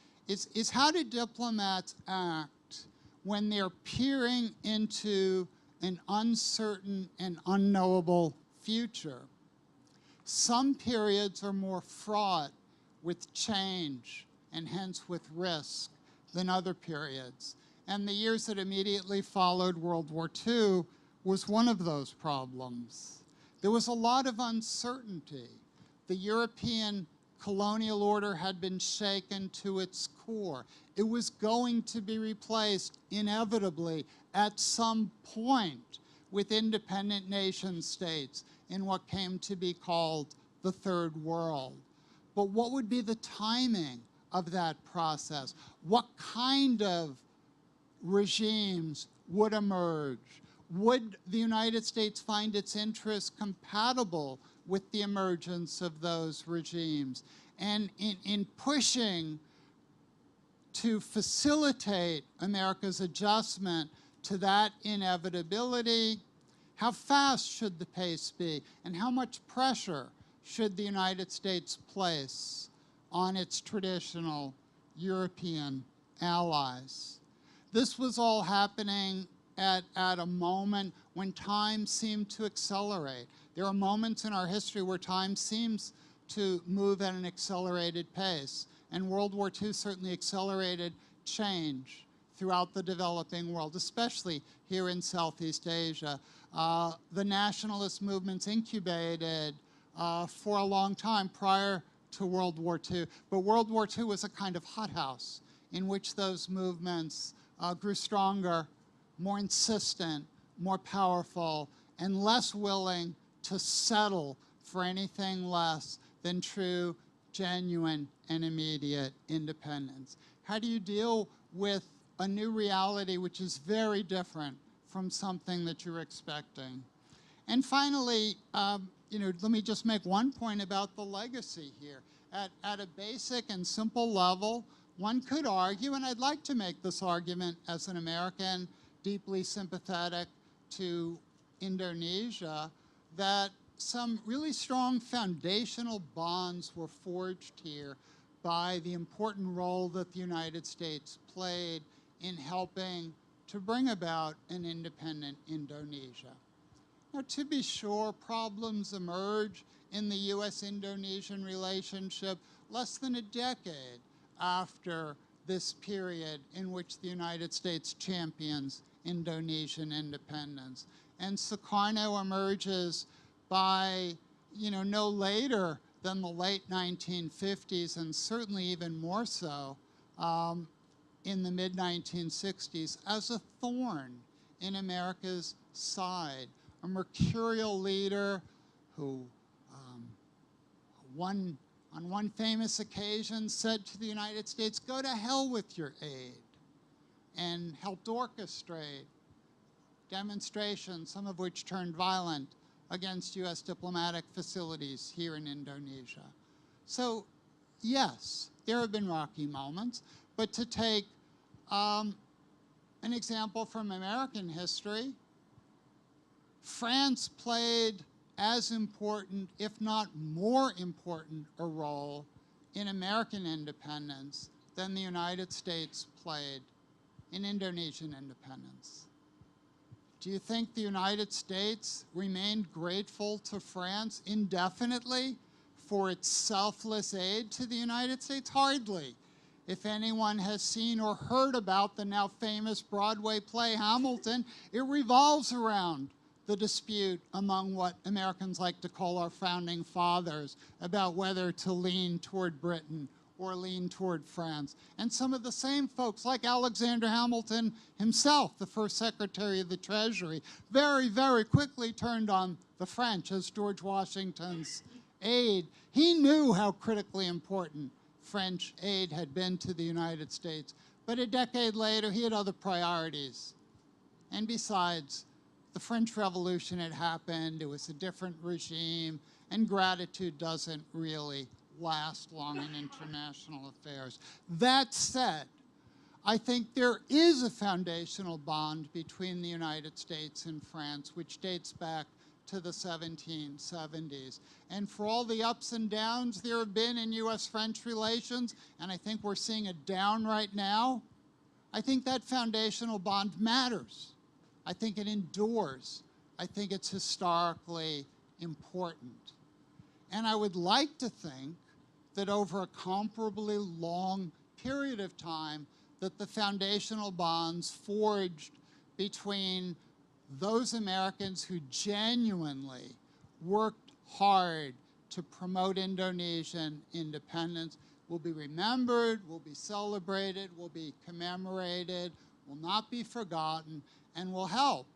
how do diplomats act when they're peering into an uncertain and unknowable future? Some periods are more fraught with change and hence with risk than other periods. And the years that immediately followed World War II was one of those problems. There was a lot of uncertainty. The European colonial order had been shaken to its core. It was going to be replaced inevitably at some point with independent nation states in what came to be called the Third World. But what would be the timing of that process? What kind of regimes would emerge? Would the United States find its interests compatible with the emergence of those regimes? And in pushing to facilitate America's adjustment to that inevitability, how fast should the pace be? And how much pressure should the United States place on its traditional European allies? This was all happening at a moment when time seemed to accelerate. There are moments in our history where time seems to move at an accelerated pace, and World War II certainly accelerated change throughout the developing world, especially here in Southeast Asia. The nationalist movements incubated for a long time prior to World War II, but World War II was a kind of hothouse in which those movements grew stronger, more insistent, more powerful, and less willing to settle for anything less than true, genuine, and immediate independence. How do you deal with a new reality which is very different from something that you're expecting? And finally, let me just make one point about the legacy here. At a basic and simple level, one could argue, and I'd like to make this argument as an American deeply sympathetic to Indonesia, that some really strong foundational bonds were forged here by the important role that the United States played in helping to bring about an independent Indonesia. Now, to be sure, problems emerge in the U.S.-Indonesian relationship less than a decade after this period in which the United States champions Indonesian independence. And Sukarno emerges by, no later than the late 1950s, and certainly even more so in the mid-1960s, as a thorn in America's side, a mercurial leader who on one famous occasion said to the United States, "Go to hell with your aid," and helped orchestrate demonstrations, some of which turned violent, against U.S. diplomatic facilities here in Indonesia. So, yes, there have been rocky moments, but to take an example from American history, France played as important, if not more important, a role in American independence than the United States played in Indonesian independence. Do you think the United States remained grateful to France indefinitely for its selfless aid to the United States? Hardly. If anyone has seen or heard about the now famous Broadway play Hamilton, it revolves around the dispute among what Americans like to call our founding fathers about whether to lean toward Britain or lean toward France. And some of the same folks, like Alexander Hamilton himself, the first Secretary of the Treasury, very, very quickly turned on the French as George Washington's aid. He knew how critically important French aid had been to the United States. But a decade later, he had other priorities. And besides, the French Revolution had happened, it was a different regime, and gratitude doesn't really last long in international affairs. That said, I think there is a foundational bond between the United States and France, which dates back to the 1770s. And for all the ups and downs there have been in US-French relations, and I think we're seeing a down right now, I think that foundational bond matters. I think it endures. I think it's historically important. And I would like to think that over a comparably long period of time, that the foundational bonds forged between those Americans who genuinely worked hard to promote Indonesian independence will be remembered, will be celebrated, will be commemorated, will not be forgotten, and will help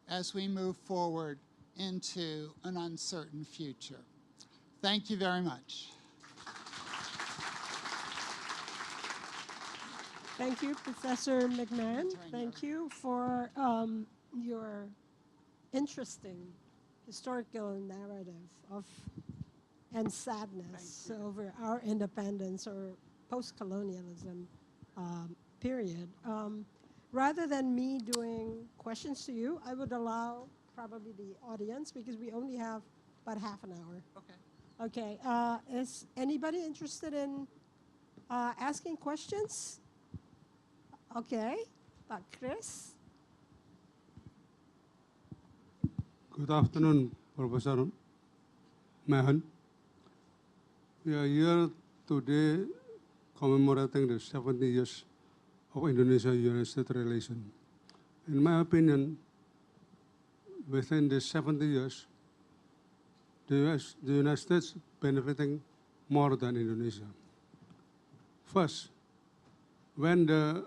as we move forward into an uncertain future. Thank you very much. Thank you, Professor McMahon. Thank you for your interesting historical narrative of and sadness over our independence or post-colonialism period. Rather than me doing questions to you, I would allow probably the audience, because we only have about half an hour. Okay. Okay. Is anybody interested in asking questions? Okay, Chris. Good afternoon, Professor McMahon. We are here today commemorating the 70 years of Indonesia-United States relation. In my opinion, within the 70 years, the United States benefiting more than Indonesia. First, when the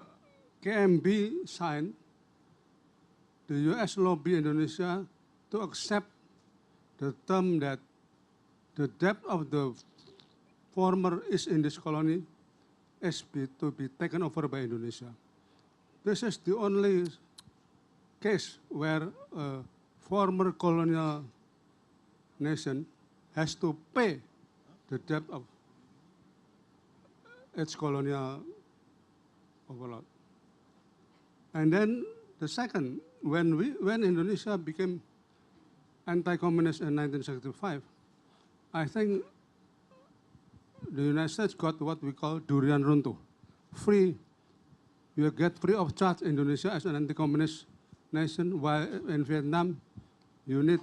KMB signed, the US lobbied Indonesia to accept the term that the debt of the former East Indies colony SB to be taken over by Indonesia. This is the only case where a former colonial nation has to pay the debt of its colonial overlord. And then the second, when Indonesia became anti-communist in 1965, I think the United States got what we call durian runtuh. Free, you get free of charge Indonesia as an anti-communist nation, while in Vietnam, you need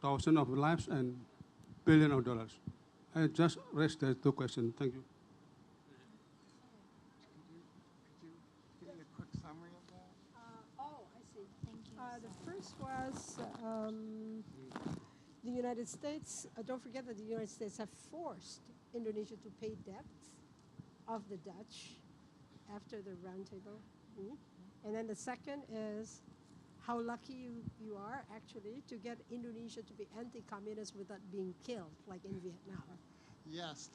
thousands of lives and billions of dollars. I just raised those two questions. Thank you. The first was the United States. Don't forget that the United States have forced Indonesia to pay debts of the Dutch after the Roundtable. And then the second is how lucky you are actually to get Indonesia to be anti-communist without being killed, like in Vietnam. Yes,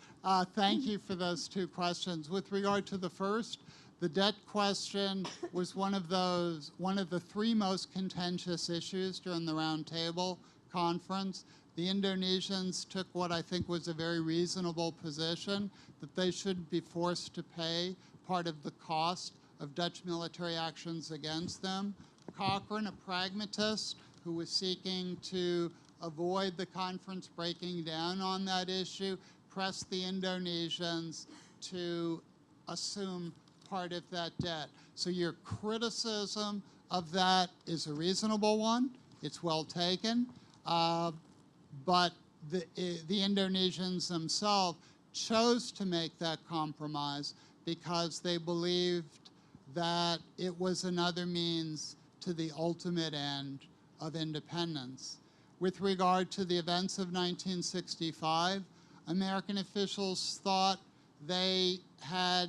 thank you for those two questions. With regard to the first, the debt question was one of the three most contentious issues during the Roundtable Conference. The Indonesians took what I think was a very reasonable position, that they should be forced to pay part of the cost of Dutch military actions against them. Cochrane, a pragmatist who was seeking to avoid the conference breaking down on that issue, pressed the Indonesians to assume part of that debt. So your criticism of that is a reasonable one. It's well taken. But the Indonesians themselves chose to make that compromise because they believed that it was another means to the ultimate end of independence. With regard to the events of 1965, American officials thought they had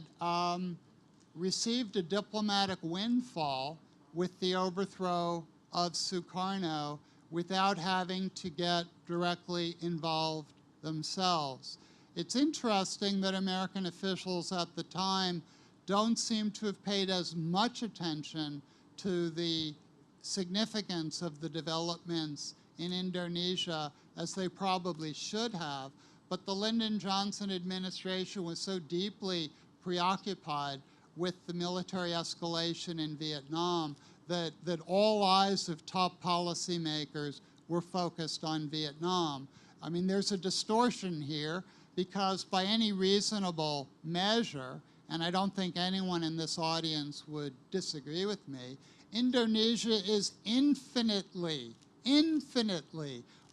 received a diplomatic windfall with the overthrow of Sukarno without having to get directly involved themselves. It's interesting that American officials at the time don't seem to have paid as much attention to the significance of the developments in Indonesia as they probably should have. But the Lyndon Johnson administration was so deeply preoccupied with the military escalation in Vietnam that all eyes of top policymakers were focused on Vietnam. I mean, there's a distortion here because by any reasonable measure, and I don't think anyone in this audience would disagree with me, Indonesia is infinitely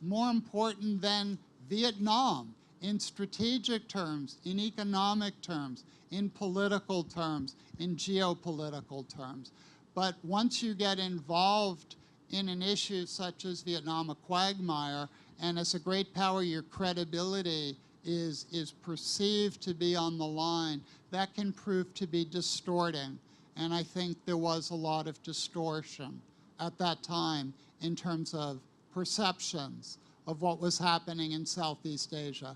more important than Vietnam in strategic terms, in economic terms, in political terms, in geopolitical terms. But once you get involved in an issue such as Vietnam, a quagmire, and as a great power, your credibility is perceived to be on the line, that can prove to be distorting. And I think there was a lot of distortion at that time in terms of perceptions of what was happening in Southeast Asia.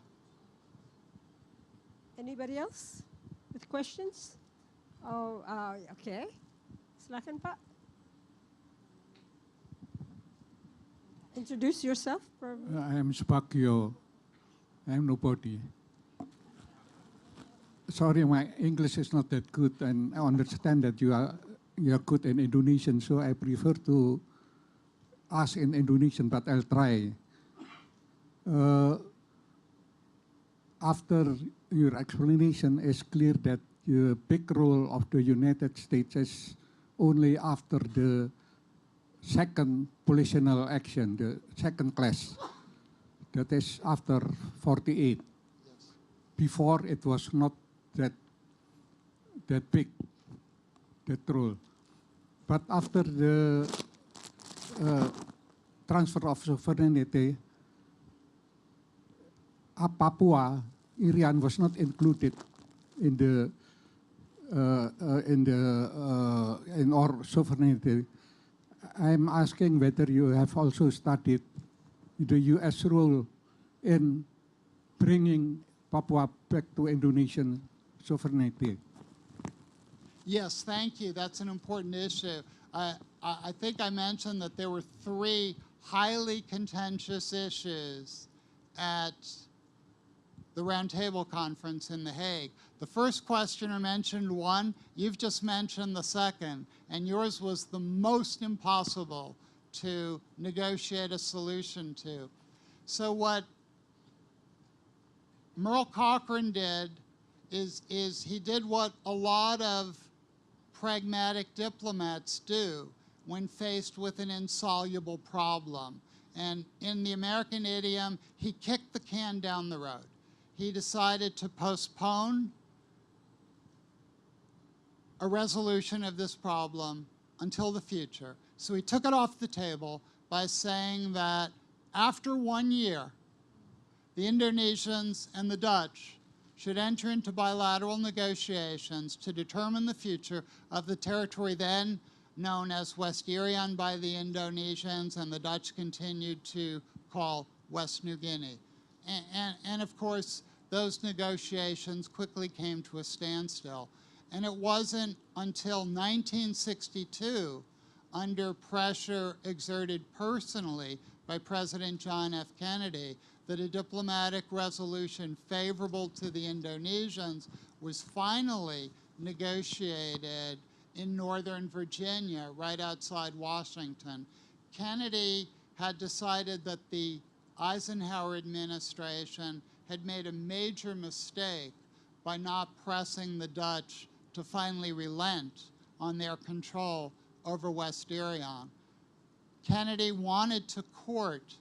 Anybody else with questions? Oh, okay. Silakan, Pak. Introduce yourself. I am Spakio. I am nobody. Sorry, my English is not that good, and I understand that you are good in Indonesian, so I prefer to ask in Indonesian, but I'll try. After your explanation, it's clear that the big role of the United States is only after the second positional action, the second class. That is after 48. Yes. Before it was not that big, that role. But after the transfer of sovereignty, Papua, Irian was not included in our sovereignty. I'm asking whether you have also studied the U.S. role in bringing Papua back to Indonesian sovereignty. Yes, thank you. That's an important issue. I think I mentioned that there were 3 highly contentious issues at the Roundtable Conference in The Hague. The first questioner mentioned one, you've just mentioned the second, and yours was the most impossible to negotiate a solution to. So what Merle Cochrane did is he did what a lot of pragmatic diplomats do when faced with an insoluble problem. And in the American idiom, he kicked the can down the road. He decided to postpone a resolution of this problem until the future. So he took it off the table by saying that after 1 year, the Indonesians and the Dutch should enter into bilateral negotiations to determine the future of the territory then known as West Irian by the Indonesians, and the Dutch continued to call West New Guinea. And of course, those negotiations quickly came to a standstill. And it wasn't until 1962, under pressure exerted personally by President John F. Kennedy, that a diplomatic resolution favorable to the Indonesians was finally negotiated in Northern Virginia, right outside Washington. Kennedy had decided that the Eisenhower administration had made a major mistake by not pressing the Dutch to finally relent on their control over West Irian. Kennedy wanted to court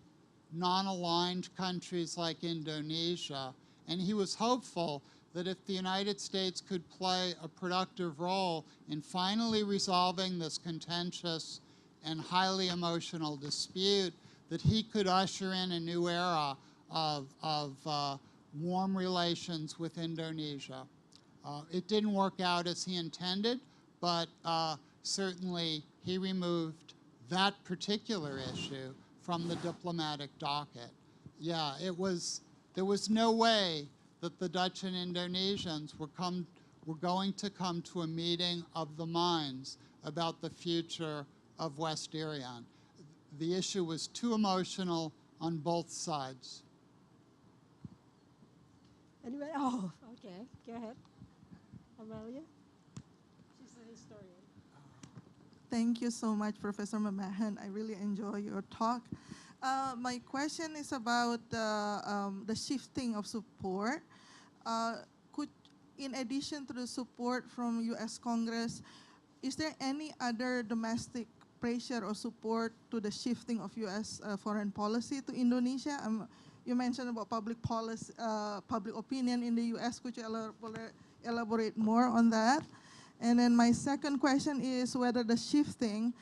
non-aligned countries like Indonesia, and he was hopeful that if the United States could play a productive role in finally resolving this contentious and highly emotional dispute, that he could usher in a new era of warm relations with Indonesia. It didn't work out as he intended, but certainly he removed that particular issue from the diplomatic docket. Yeah, there was no way that the Dutch and Indonesians were going to come to a meeting of the minds about the future of West Irian. The issue was too emotional on both sides. Anybody? Oh, okay. Go ahead. Amelia? She's a historian. Thank you so much, Professor McMahon. I really enjoy your talk. My question is about the shifting of support. In addition to the support from U.S. Congress, is there any other domestic pressure or support to the shifting of U.S. Foreign policy to Indonesia? You mentioned about public policy, public opinion in the U.S. Could you elaborate more on that? And then my second question is whether the shifting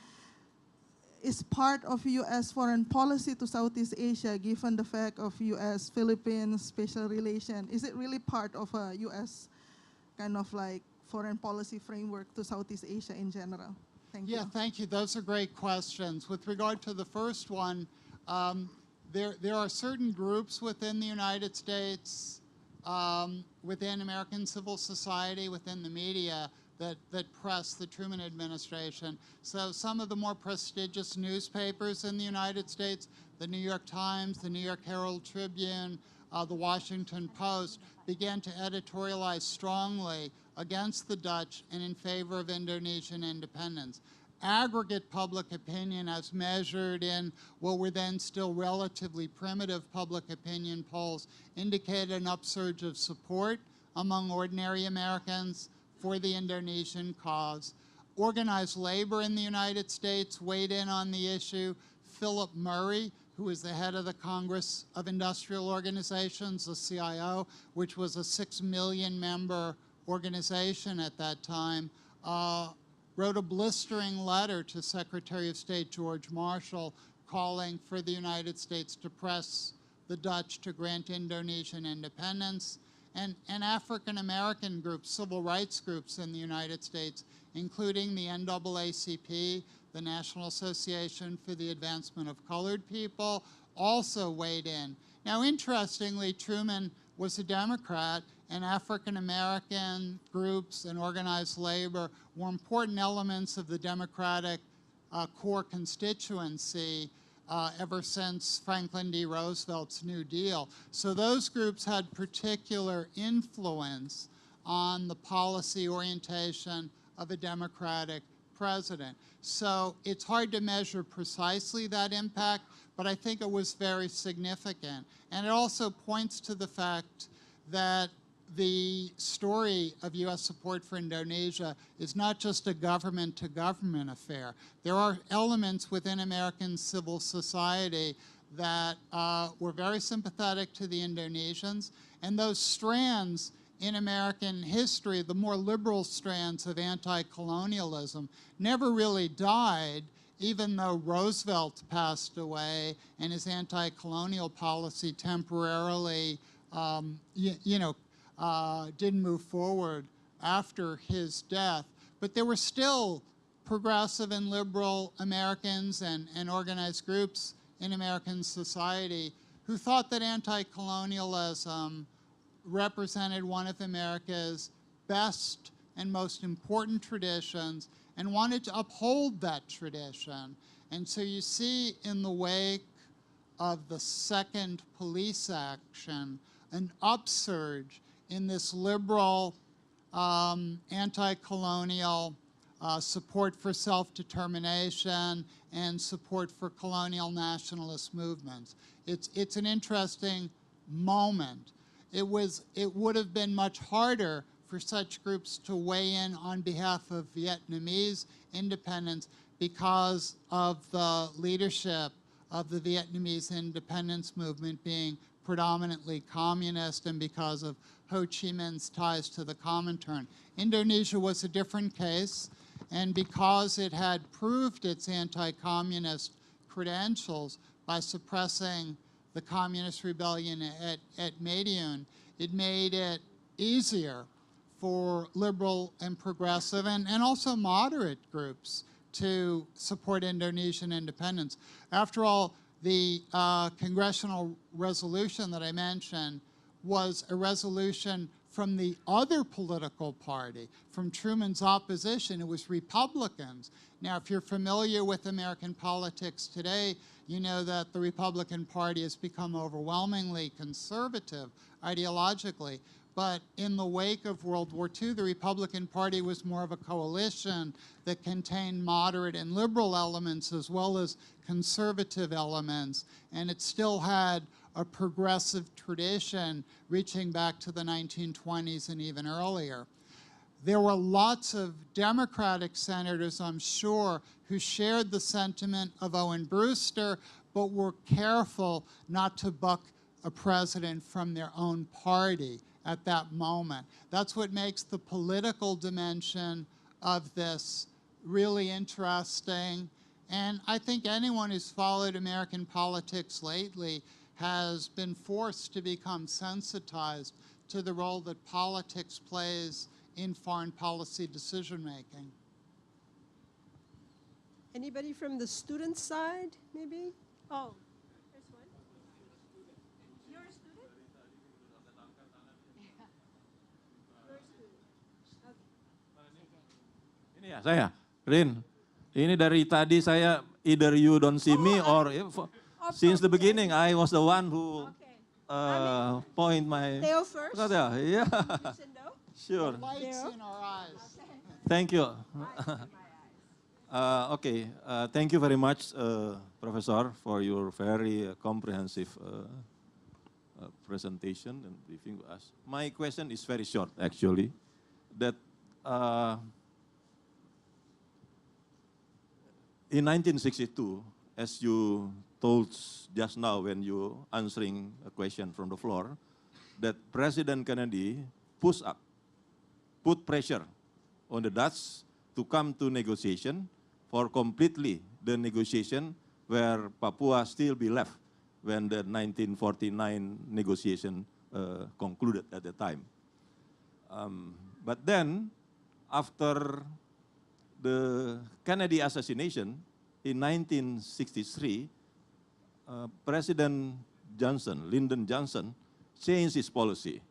is part of U.S. foreign policy to Southeast Asia, given the fact of U.S.-Philippines special relation. Is it really part of a U.S. kind of like foreign policy framework to Southeast Asia in general? Thank you. Yeah, thank you. Those are great questions. With regard to the first one, there are certain groups within the United States, within American civil society, within the media, that press the Truman administration. So some of the more prestigious newspapers in the United States, the New York Times, the New York Herald Tribune, the Washington Post, began to editorialize strongly against the Dutch and in favor of Indonesian independence. Aggregate public opinion, as measured in what were then still relatively primitive public opinion polls, indicated an upsurge of support among ordinary Americans for the Indonesian cause. Organized labor in the United States weighed in on the issue. Philip Murray, who was the head of the Congress of Industrial Organizations, the CIO, which was a 6 million member organization at that time, wrote a blistering letter to Secretary of State George Marshall calling for the United States to press the Dutch to grant Indonesian independence. And African-American groups, civil rights groups in the United States, including the NAACP, the National Association for the Advancement of Colored People, also weighed in. Now, interestingly, Truman was a Democrat, and African-American groups and organized labor were important elements of the Democratic core constituency ever since Franklin D. Roosevelt's New Deal. So those groups had particular influence on the policy orientation of a Democratic president. So it's hard to measure precisely that impact, but I think it was very significant. And it also points to the fact that the story of U.S. support for Indonesia is not just a government-to-government affair. There are elements within American civil society that were very sympathetic to the Indonesians, and those strands in American history, the more liberal strands of anti-colonialism, never really died, even though Roosevelt passed away and his anti-colonial policy temporarily didn't move forward after his death. But there were still progressive and liberal Americans and organized groups in American society who thought that anti-colonialism represented one of America's best and most important traditions and wanted to uphold that tradition. And so you see in the wake of the second police action an upsurge in this liberal, anti-colonial support for self-determination and support for colonial nationalist movements. It's an interesting moment. It would have been much harder for such groups to weigh in on behalf of Vietnamese independence because of the leadership of the Vietnamese independence movement being predominantly communist and because of Ho Chi Minh's ties to the Comintern. Indonesia was a different case, and because it had proved its anti-communist credentials by suppressing the communist rebellion at Madiun, it made it easier for liberal and progressive and also moderate groups to support Indonesian independence. After all, the congressional resolution that I mentioned was a resolution from the other political party, from Truman's opposition. It was Republicans. Now, if you're familiar with American politics today, You know that the Republican Party has become overwhelmingly conservative ideologically. But in the wake of World War II, the Republican Party was more of a coalition that contained moderate and liberal elements as well as conservative elements. And it still had a progressive tradition reaching back to the 1920s and even earlier. There were lots of Democratic senators, I'm sure, who shared the sentiment of Owen Brewster, but were careful not to buck a president from their own party at that moment. That's what makes the political dimension of this really interesting. And I think anyone who's followed American politics lately has been forced to become sensitized to the role that politics plays in foreign policy decision-making. Anybody from the student side, maybe? Oh, there's one. You're a student? You're a student. Okay. Ini ya saya, Rin. Ini dari tadi saya either you don't see me or since the beginning I was the one who point my. Theo first. Yeah. Lucindo. Sure. Lights in our eyes. Thank you. Okay, thank you very much, Professor, for your very comprehensive presentation and briefing us. My question is very short, actually. That in 1962, as you told just now when you answering a question from the floor, that President Kennedy put pressure on the Dutch to come to negotiation for completely the negotiation where Papua still be left when the 1949 negotiation concluded at the time. But then, after the Kennedy assassination in 1963, President Lyndon Johnson, changed his policy,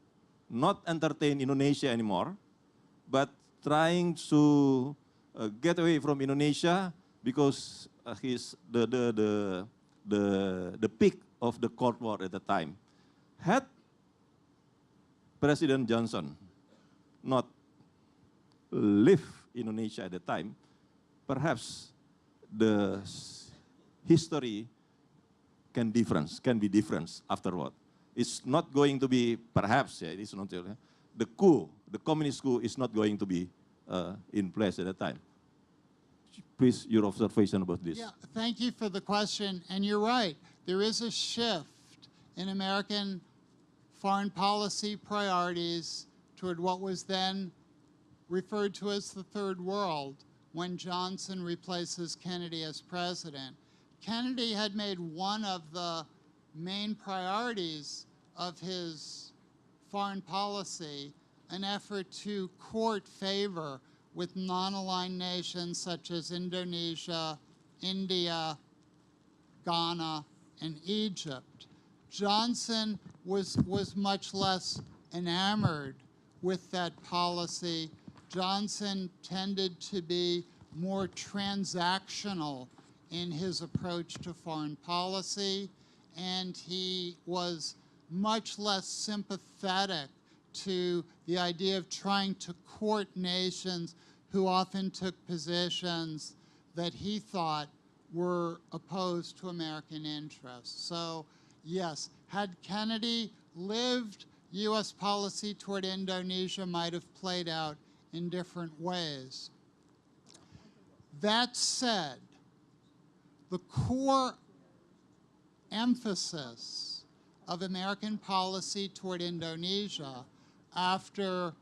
not entertain Indonesia anymore, but trying to get away from Indonesia because he's the peak of the Cold War at the time. Had President Johnson not left Indonesia at the time, perhaps the history can be different afterward. It's not going to be, perhaps, yeah, it's not, the communist coup is not going to be in place at the time. Please, your observation about this. Yeah, thank you for the question, and you're right. There is a shift in American foreign policy priorities toward what was then referred to as the Third World when Johnson replaces Kennedy as president. Kennedy had made one of the main priorities of his foreign policy an effort to court favor with non-aligned nations such as Indonesia, India, Ghana, and Egypt. Johnson was much less enamored with that policy. Johnson tended to be more transactional in his approach to foreign policy, and he was much less sympathetic to the idea of trying to court nations who often took positions that he thought were opposed to American interests. So, yes, had Kennedy lived, U.S. policy toward Indonesia might have played out in different ways. That said, the core emphasis of American policy toward Indonesia after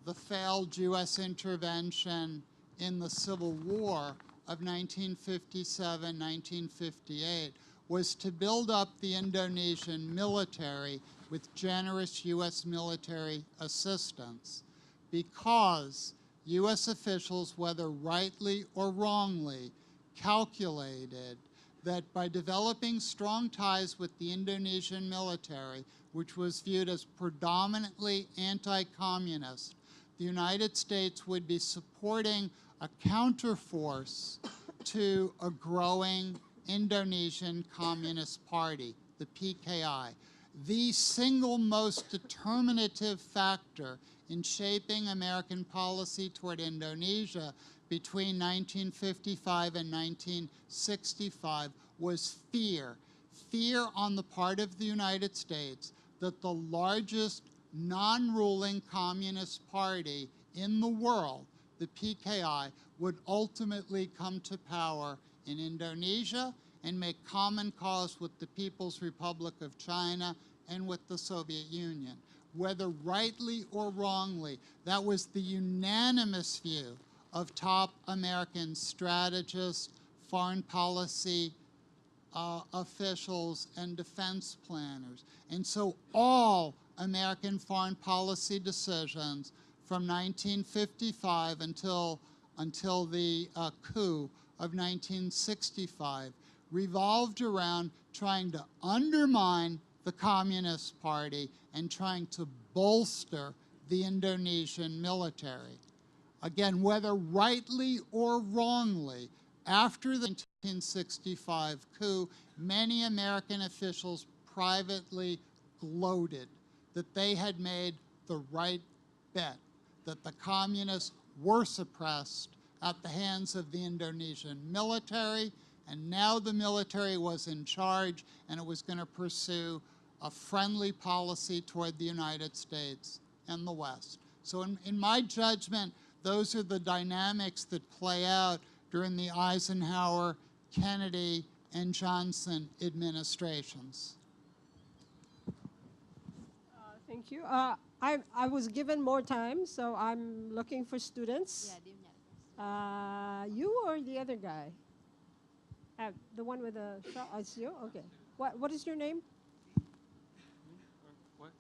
the failed U.S. intervention in the Civil War of 1957-1958 was to build up the Indonesian military with generous U.S. military assistance, because U.S. officials, whether rightly or wrongly, calculated that by developing strong ties with the Indonesian military, which was viewed as predominantly anti-communist, the United States would be supporting a counterforce to a growing Indonesian Communist Party, the PKI. The single most determinative factor in shaping American policy toward Indonesia between 1955 and 1965 was fear. Fear on the part of the United States that the largest non-ruling communist party in the world, the PKI, would ultimately come to power in Indonesia and make common cause with the People's Republic of China and with the Soviet Union. Whether rightly or wrongly, that was the unanimous view of top American strategists, foreign policy officials, and defense planners. And so all American foreign policy decisions from 1955 until the coup of 1965 revolved around trying to undermine the Communist Party and trying to bolster the Indonesian military. Again, whether rightly or wrongly, after the 1965 coup, many American officials privately gloated that they had made the right bet, that the communists were suppressed at the hands of the Indonesian military, and now the military was in charge and it was going to pursue a friendly policy toward the United States and the West. So in my judgment, those are the dynamics that play out during the Eisenhower, Kennedy, and Johnson administrations. Thank you. I was given more time, so I'm looking for students. You or the other guy? The one with the shot? It's you? Okay. What is your name? What?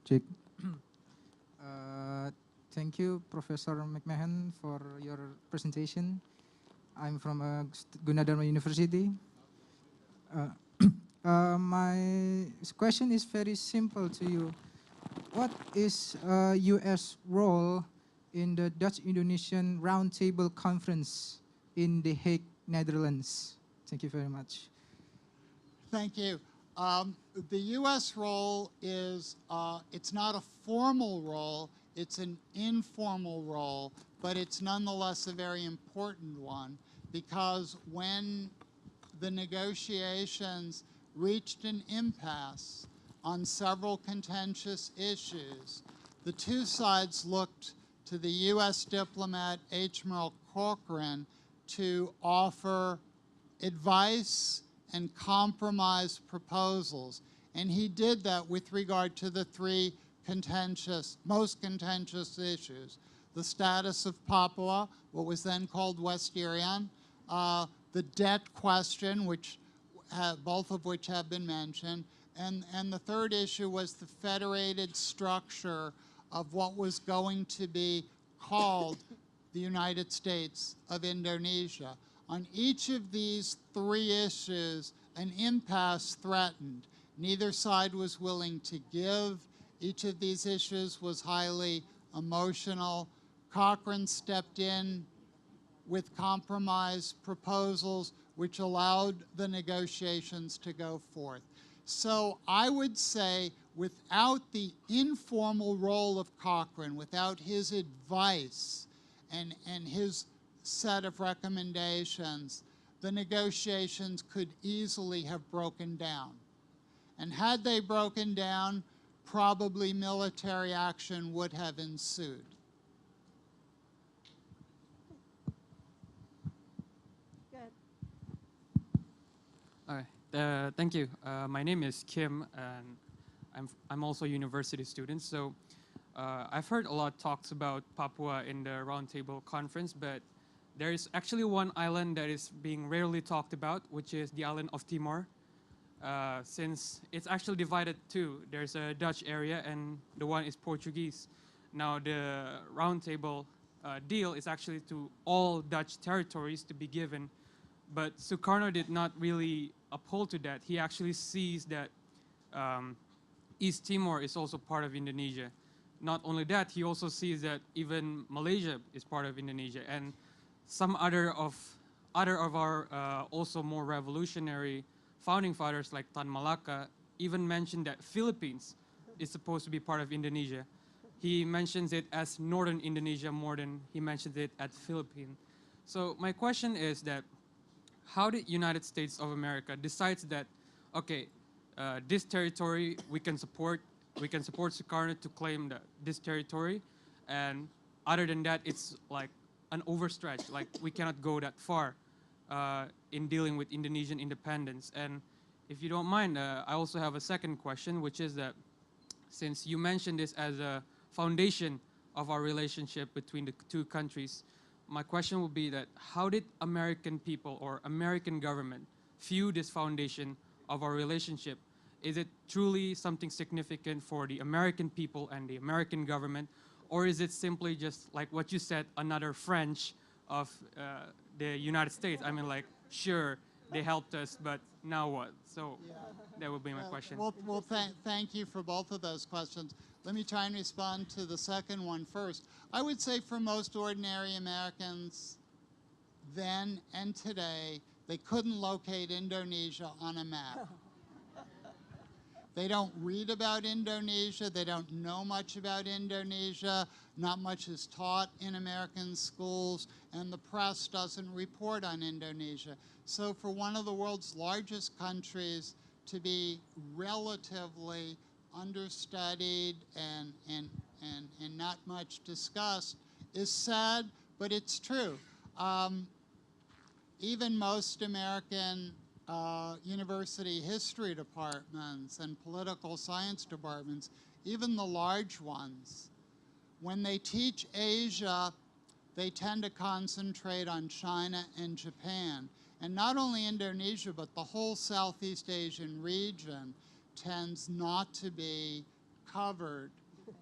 Jake. Thank you, Professor McMahon, for your presentation. I'm from Gunadarma University. My question is very simple to you. What is U.S. role in the Dutch-Indonesian Roundtable Conference in The Hague, Netherlands? Thank you very much. Thank you. The U.S. role is, it's not a formal role, it's an informal role, but it's nonetheless a very important one, because when the negotiations reached an impasse on several contentious issues, the two sides looked to the U.S. diplomat H. Corcoran to offer advice and compromise proposals. And he did that with regard to the three most contentious issues: the status of Papua, what was then called West Irian, the debt question, both of which have been mentioned, and the third issue was the federated structure of what was going to be called the United States of Indonesia. On each of these three issues, an impasse threatened. Neither side was willing to give. Each of these issues was highly emotional. Cochrane stepped in with compromise proposals which allowed the negotiations to go forth. So I would say, without the informal role of Cochrane, without his advice and his set of recommendations, the negotiations could easily have broken down. And had they broken down, probably military action would have ensued. Thank you. My name is Kim, and I'm also a university student. So I've heard a lot of talks about Papua in the Roundtable Conference, but there is actually one island that is being rarely talked about, which is the island of Timor. Since it's actually divided too. There's a Dutch area and the one is Portuguese. Now the Roundtable deal is actually to all Dutch territories to be given, but Sukarno did not really uphold to that. He actually sees that East Timor is also part of Indonesia. Not only that, he also sees that even Malaysia is part of Indonesia, and some other of our also more revolutionary founding fathers like Tan Malaka even mentioned that Philippines is supposed to be part of Indonesia. He mentions it as Northern Indonesia more than he mentions it as Philippines. So my question is that how the United States of America decides that, okay, this territory we can support Sukarno to claim this territory, and other than that, it's like an overstretch. Like we cannot go that far in dealing with Indonesian independence. And if you don't mind, I also have a second question, which is that since you mentioned this as a foundation of our relationship between the two countries, my question would be that how did American people or American government view this foundation of our relationship? Is it truly something significant for the American people and the American government, or is it simply just like what you said, another French of the United States? I mean, like, sure, they helped us, but now what? So that would be my question. Well, thank you for both of those questions. Let me try and respond to the second one first. I would say for most ordinary Americans then and today, they couldn't locate Indonesia on a map. They don't read about Indonesia. They don't know much about Indonesia. Not much is taught in American schools, and the press doesn't report on Indonesia. So for one of the world's largest countries to be relatively understudied and not much discussed is sad, but it's true. Even most American university history departments and political science departments, even the large ones, when they teach Asia, they tend to concentrate on China and Japan. And not only Indonesia, but the whole Southeast Asian region tends not to be covered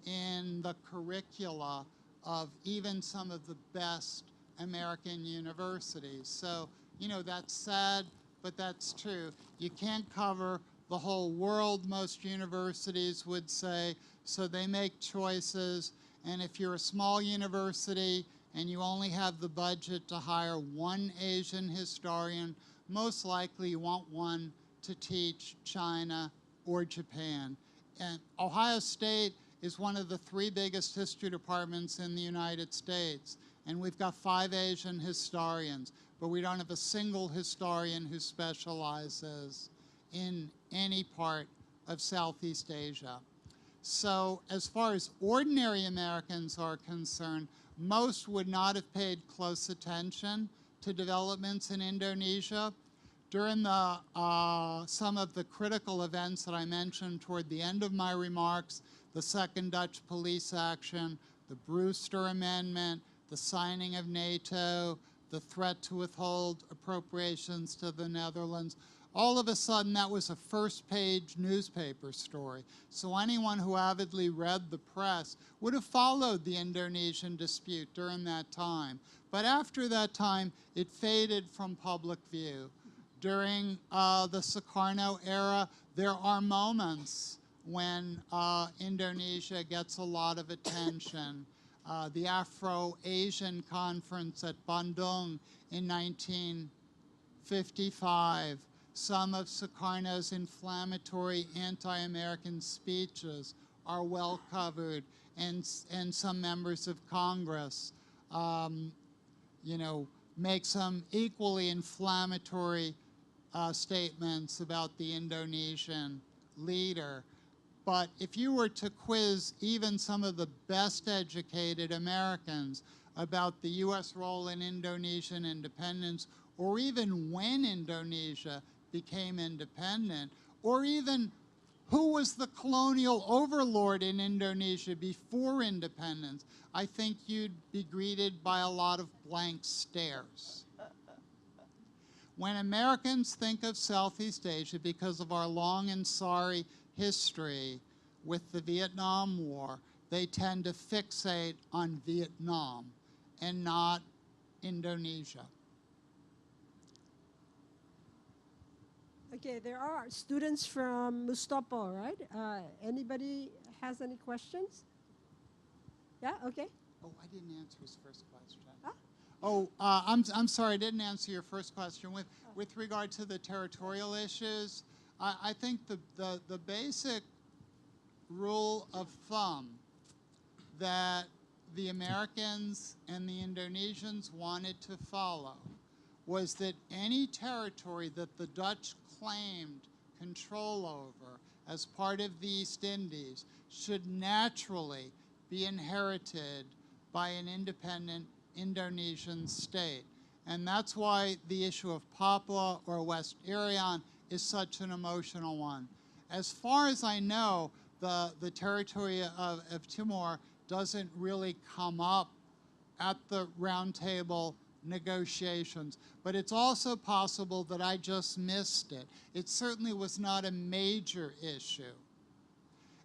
in the curricula of even some of the best American universities. So, you know, that's sad, but that's true. You can't cover the whole world, most universities would say, so they make choices. And if you're a small university and you only have the budget to hire one Asian historian, most likely you want one to teach China or Japan. And Ohio State is one of the 3 biggest history departments in the United States. And we've got 5 Asian historians, but we don't have a single historian who specializes in any part of Southeast Asia. So as far as ordinary Americans are concerned, most would not have paid close attention to developments in Indonesia. During some of the critical events that I mentioned toward the end of my remarks, the Second Dutch Police Action, the Brewster Amendment, the signing of NATO, the threat to withhold appropriations to the Netherlands, all of a sudden that was a first-page newspaper story. So anyone who avidly read the press would have followed the Indonesian dispute during that time. But after that time, it faded from public view. During the Sukarno era, there are moments when Indonesia gets a lot of attention. The Afro-Asian Conference at Bandung in 1955, some of Sukarno's inflammatory anti-American speeches are well covered, and some members of Congress, make some equally inflammatory statements about the Indonesian leader. But if you were to quiz even some of the best educated Americans about the US role in Indonesian independence, or even when Indonesia became independent, or even who was the colonial overlord in Indonesia before independence, I think you'd be greeted by a lot of blank stares. When Americans think of Southeast Asia, because of our long and sorry history with the Vietnam War, they tend to fixate on Vietnam and not Indonesia. Okay, there are students from Mustafa, right? Anybody has any questions? Yeah, okay. Oh, I didn't answer his first question. Huh? Oh, I'm sorry, I didn't answer your first question. With regard to the territorial issues, I think the basic rule of thumb that the Americans and the Indonesians wanted to follow was that any territory that the Dutch claimed control over as part of the East Indies should naturally be inherited by an independent Indonesian state. And that's why the issue of Papua or West Irian is such an emotional one. As far as I know, the territory of Timor doesn't really come up at the roundtable negotiations, but it's also possible that I just missed it. It certainly was not a major issue.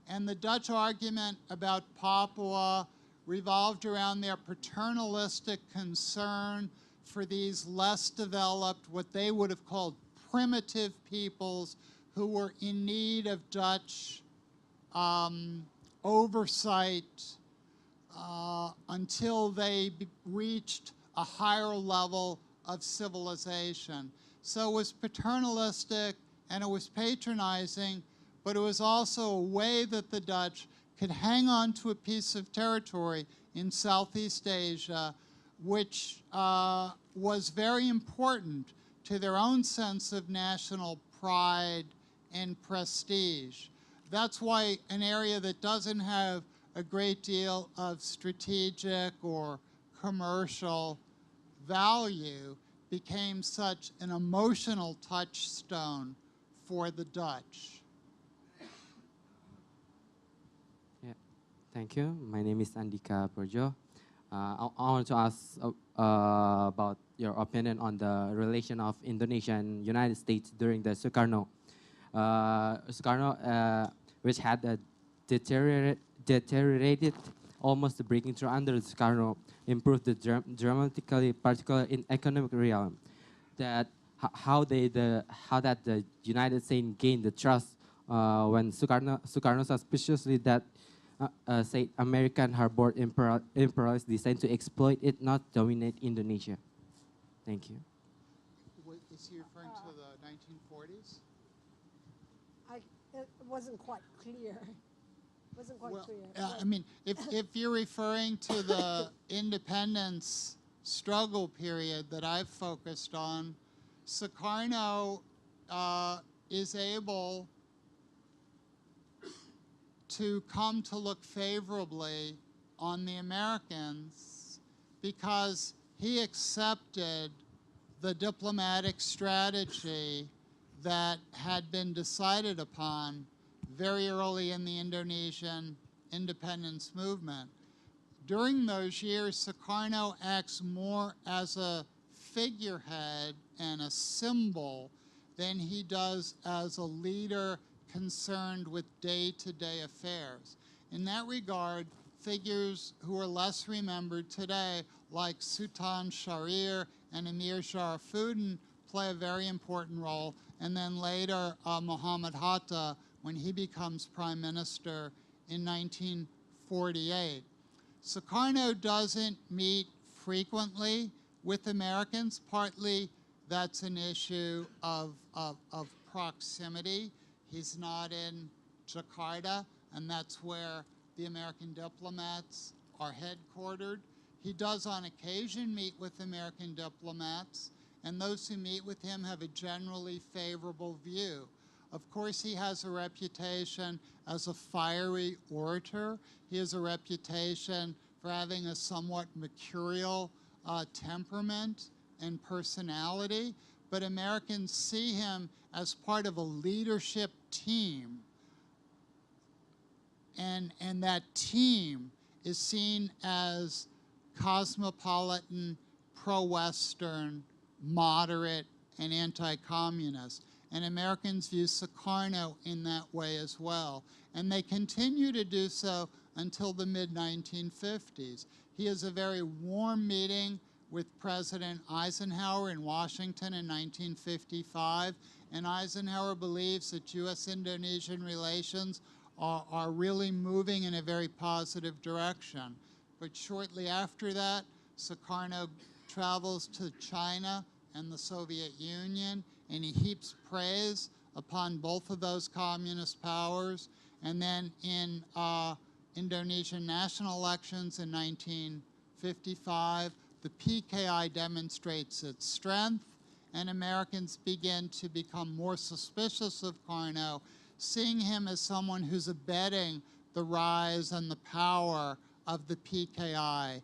And the Dutch argument about Papua revolved around their paternalistic concern for these less developed, what they would have called primitive peoples who were in need of Dutch oversight until they reached a higher level of civilization. So it was paternalistic and it was patronizing, but it was also a way that the Dutch could hang on to a piece of territory in Southeast Asia, which was very important to their own sense of national pride and prestige. That's why an area that doesn't have a great deal of strategic or commercial value became such an emotional touchstone for the Dutch. Yeah, thank you. My name is Andika Projo. I want to ask about your opinion on the relation of Indonesia and United States during the Sukarno. Which had a deteriorated almost breaking through under the Sukarno, improved the dramatically, particularly in economic realm. That how that the United States gained the trust when Sukarno suspiciously that say American harbored imperialists designed to exploit it, not dominate Indonesia. Thank you. Is he referring to the 1940s? It wasn't quite clear. Wasn't quite clear. I mean, if you're referring to the independence struggle period that I've focused on, Sukarno is able to come to look favorably on the Americans because he accepted the diplomatic strategy that had been decided upon very early in the Indonesian independence movement. During those years, Sukarno acts more as a figurehead and a symbol than he does as a leader concerned with day-to-day affairs. In that regard, figures who are less remembered today, like Sultan Syahrir and Emir Sharifuddin, play a very important role, and then later Muhammad Hatta, when he becomes prime minister in 1948. Sukarno doesn't meet frequently with Americans. Partly that's an issue of proximity. He's not in Jakarta, and that's where the American diplomats are headquartered. He does on occasion meet with American diplomats, and those who meet with him have a generally favorable view. Of course, he has a reputation as a fiery orator. He has a reputation for having a somewhat mercurial temperament and personality, but Americans see him as part of a leadership team. And that team is seen as cosmopolitan, pro-Western, moderate, and anti-communist. And Americans view Sukarno in that way as well. And they continue to do so until the mid-1950s. He has a very warm meeting with President Eisenhower in Washington in 1955, and Eisenhower believes that U.S.-Indonesian relations are really moving in a very positive direction. But shortly after that, Sukarno travels to China and the Soviet Union, and he heaps praise upon both of those communist powers. And then in Indonesian national elections in 1955, the PKI demonstrates its strength, and Americans begin to become more suspicious of Sukarno, seeing him as someone who's abetting the rise and the power of the PKI.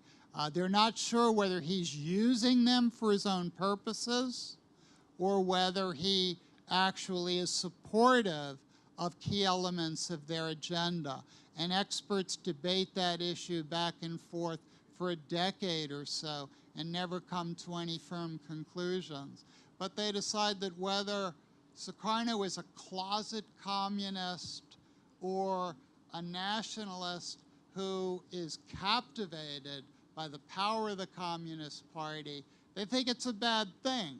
They're not sure whether he's using them for his own purposes or whether he actually is supportive of key elements of their agenda. And experts debate that issue back and forth for a decade or so and never come to any firm conclusions. But they decide that whether Sukarno is a closet communist or a nationalist who is captivated by the power of the Communist Party, they think it's a bad thing.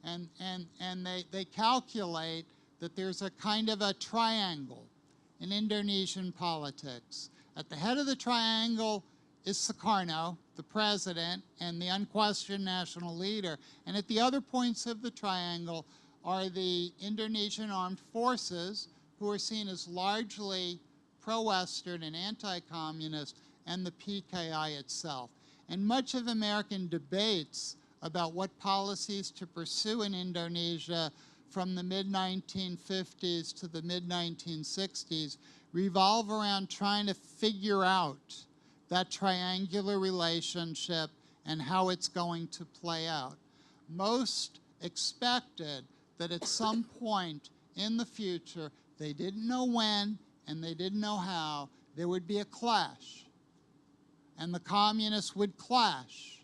And they calculate that there's a kind of a triangle in Indonesian politics. At the head of the triangle is Sukarno, the president, and the unquestioned national leader. And at the other points of the triangle are the Indonesian armed forces, who are seen as largely pro-Western and anti-communist, and the PKI itself. And much of American debates about what policies to pursue in Indonesia from the mid-1950s to the mid-1960s revolve around trying to figure out that triangular relationship and how it's going to play out. Most expected that at some point in the future, they didn't know when and they didn't know how, there would be a clash. And the communists would clash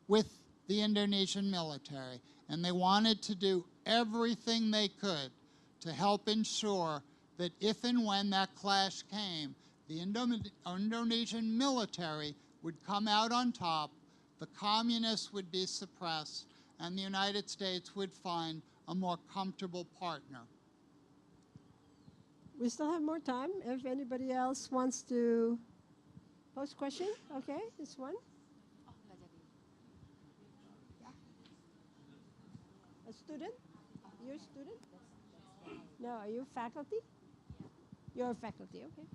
with the Indonesian military. And they wanted to do everything they could to help ensure that if and when that clash came, the Indonesian military would come out on top, the communists would be suppressed, and the United States would find a more comfortable partner. We still have more time. If anybody else wants to pose a question, okay, this one. A student? You're a student? No, are you faculty? You're a faculty, okay.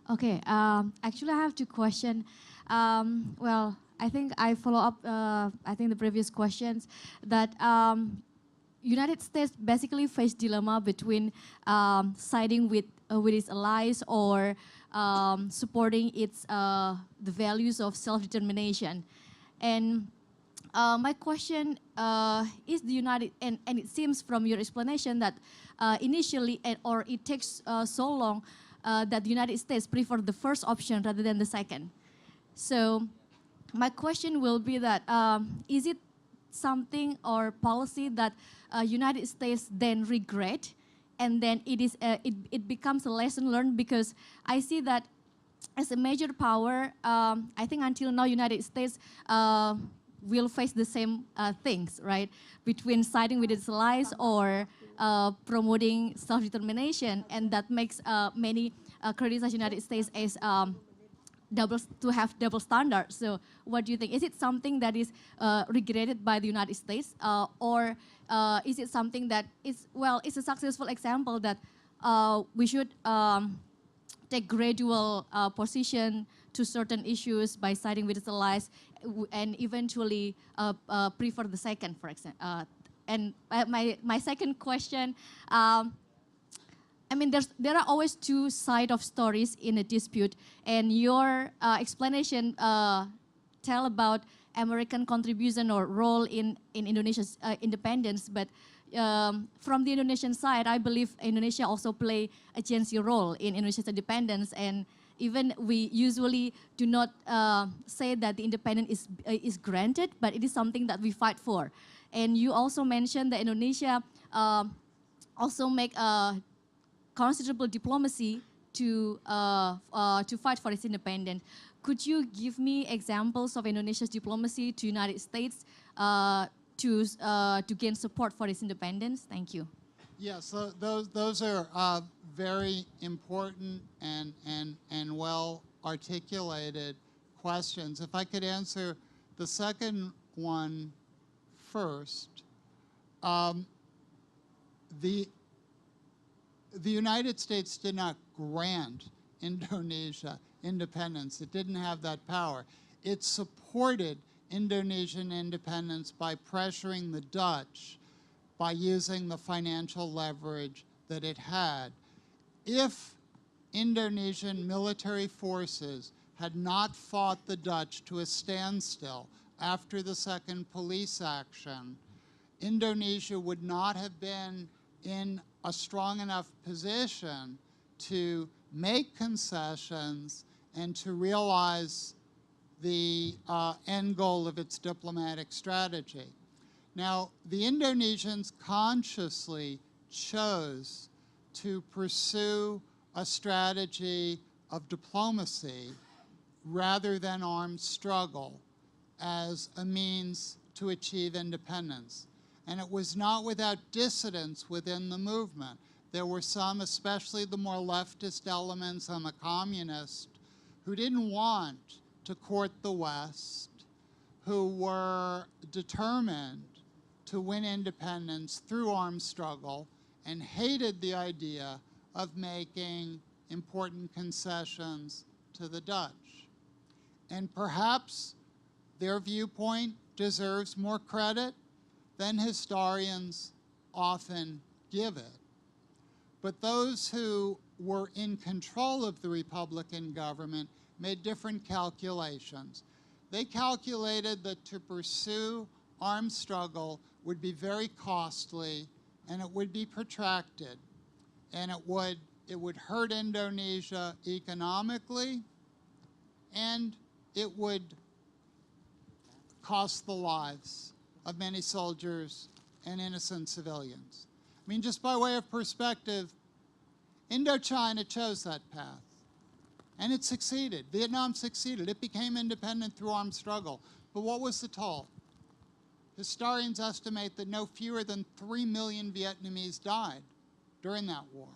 Okay, actually I have two questions. Well, I think I follow up, the previous questions that United States basically face dilemma between siding with its allies or supporting its the values of self-determination. And my question is the United, and it seems from your explanation that initially, or it takes so long that the United States prefer the first option rather than the second. So my question will be that, is it something or policy that United States then regret, and then it becomes a lesson learned? Because I see that as a major power, I think until now United States will face the same things, right? Between siding with its allies or promoting self-determination, and that makes many criticize United States as double standards. So what do you think? Is it something that is regretted by the United States, or is it something that is, well, it's a successful example that we should take gradual position to certain issues by siding with its allies and eventually prefer the second, for example. And my second question, I mean, there are always two sides of stories in a dispute, and your explanation tell about American contribution or role in Indonesia's independence, but from the Indonesian side, I believe Indonesia also play a agency role in Indonesia's independence, and even we usually do not say that the independence is granted, but it is something that we fight for. And you also mentioned that Indonesia also make a considerable diplomacy to fight for its independence. Could you give me examples of Indonesia's diplomacy to United States to gain support for its independence? Thank you. Yes, so those are very important and well articulated questions. If I could answer the second one first. The United States did not grant Indonesia independence. It didn't have that power. It supported Indonesian independence by pressuring the Dutch, by using the financial leverage that it had. If Indonesian military forces had not fought the Dutch to a standstill after the second police action, Indonesia would not have been in a strong enough position to make concessions and to realize the end goal of its diplomatic strategy. Now, the Indonesians consciously chose to pursue a strategy of diplomacy rather than armed struggle as a means to achieve independence. And it was not without dissidents within the movement. There were some, especially the more leftist elements and the communists, who didn't want to court the West, who were determined to win independence through armed struggle and hated the idea of making important concessions to the Dutch. And perhaps their viewpoint deserves more credit than historians often give it. But those who were in control of the Republican government made different calculations. They calculated that to pursue armed struggle would be very costly and it would be protracted, and it would hurt Indonesia economically, and it would cost the lives of many soldiers and innocent civilians. I mean, just by way of perspective, Indochina chose that path, and it succeeded. Vietnam succeeded. It became independent through armed struggle. But what was the toll? Historians estimate that no fewer than 3 million Vietnamese died during that war.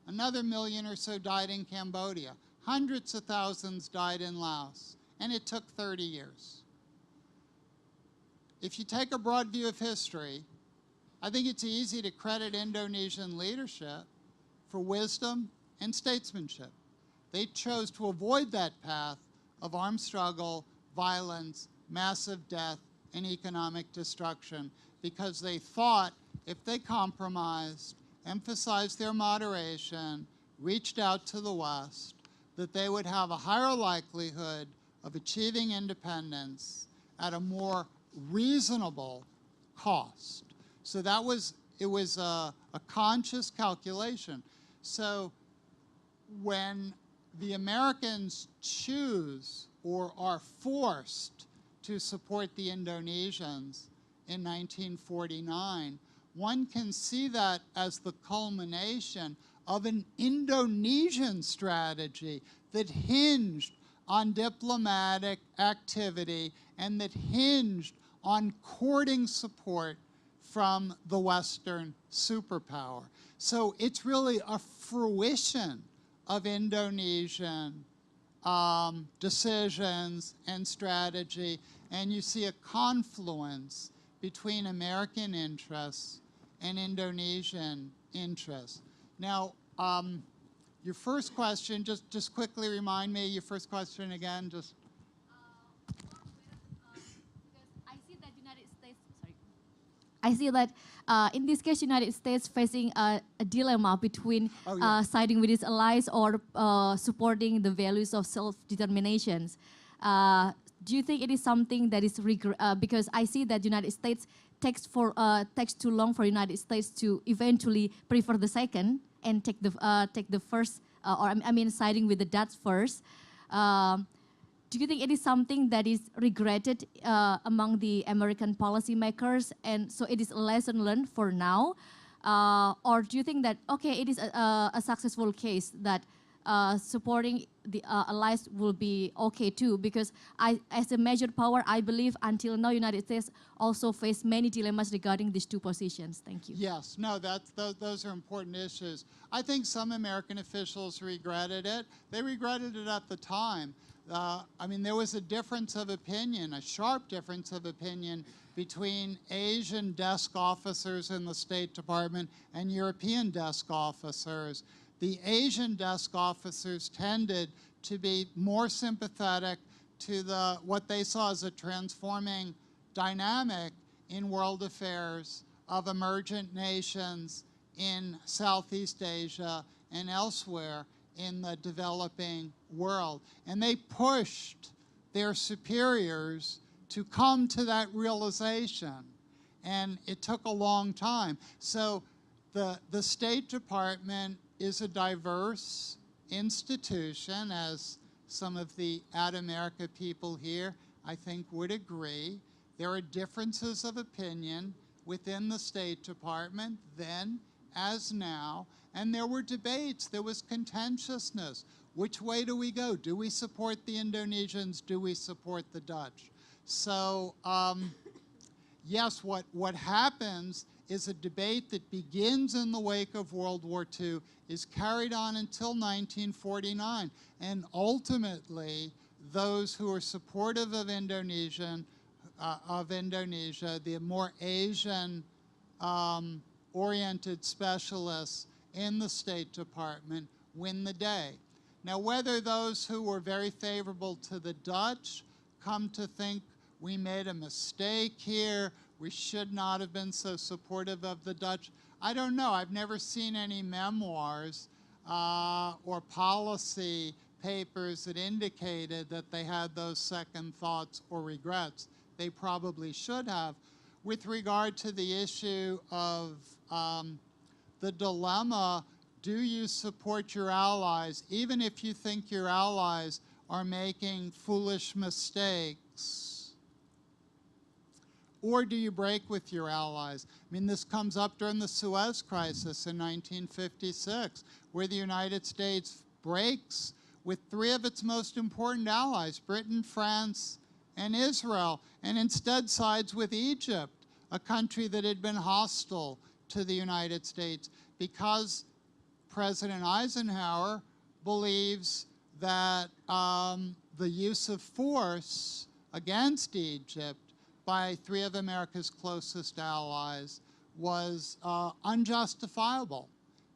Another million or so died in Cambodia. Hundreds of thousands died in Laos, and it took 30 years. If you take a broad view of history, I think it's easy to credit Indonesian leadership for wisdom and statesmanship. They chose to avoid that path of armed struggle, violence, massive death, and economic destruction because they thought if they compromised, emphasized their moderation, reached out to the West, that they would have a higher likelihood of achieving independence at a more reasonable cost. So it was a conscious calculation. So when the Americans choose or are forced to support the Indonesians in 1949, one can see that as the culmination of an Indonesian strategy that hinged on diplomatic activity and that hinged on courting support from the Western superpower. So it's really a fruition of Indonesian decisions and strategy, and you see a confluence between American interests and Indonesian interests. Now, your first question, just quickly remind me your first question again. Just. I see that in this case, United States facing a dilemma between siding with its allies or supporting the values of self-determination. Do you think it is something that is because I see that United States takes too long for United States to eventually prefer the second and take the first, or I mean siding with the Dutch first. Do you think it is something that is regretted among the American policymakers, and so it is a lesson learned for now? Or do you think that, okay, it is a successful case that supporting the allies will be okay too, because as a measured power, I believe until now United States also face many dilemmas regarding these two positions. Thank you. Yes, no, those are important issues. I think some American officials regretted it. They regretted it at the time. I mean, there was a difference of opinion, a sharp difference of opinion between Asian desk officers in the State Department and European desk officers. The Asian desk officers tended to be more sympathetic to what they saw as a transforming dynamic in world affairs of emergent nations in Southeast Asia and elsewhere in the developing world. And they pushed their superiors to come to that realization. And it took a long time. So the State Department is a diverse institution, as some of the America people here, I think, would agree. There are differences of opinion within the State Department then as now, and there were debates, there was contentiousness. Which way do we go? Do we support the Indonesians? Do we support the Dutch? So, yes, what happens is a debate that begins in the wake of World War II, is carried on until 1949, and ultimately those who are supportive of Indonesia, the more Asian oriented specialists in the State Department, win the day. Now, whether those who were very favorable to the Dutch come to think we made a mistake here, we should not have been so supportive of the Dutch, I don't know. I've never seen any memoirs or policy papers that indicated that they had those second thoughts or regrets. They probably should have. With regard to the issue of the dilemma, do you support your allies, even if you think your allies are making foolish mistakes? Or do you break with your allies? I mean, this comes up during the Suez Crisis in 1956, where the United States breaks with three of its most important allies, Britain, France, and Israel, and instead sides with Egypt, a country that had been hostile to the United States, because President Eisenhower believes that the use of force against Egypt by three of America's closest allies was unjustifiable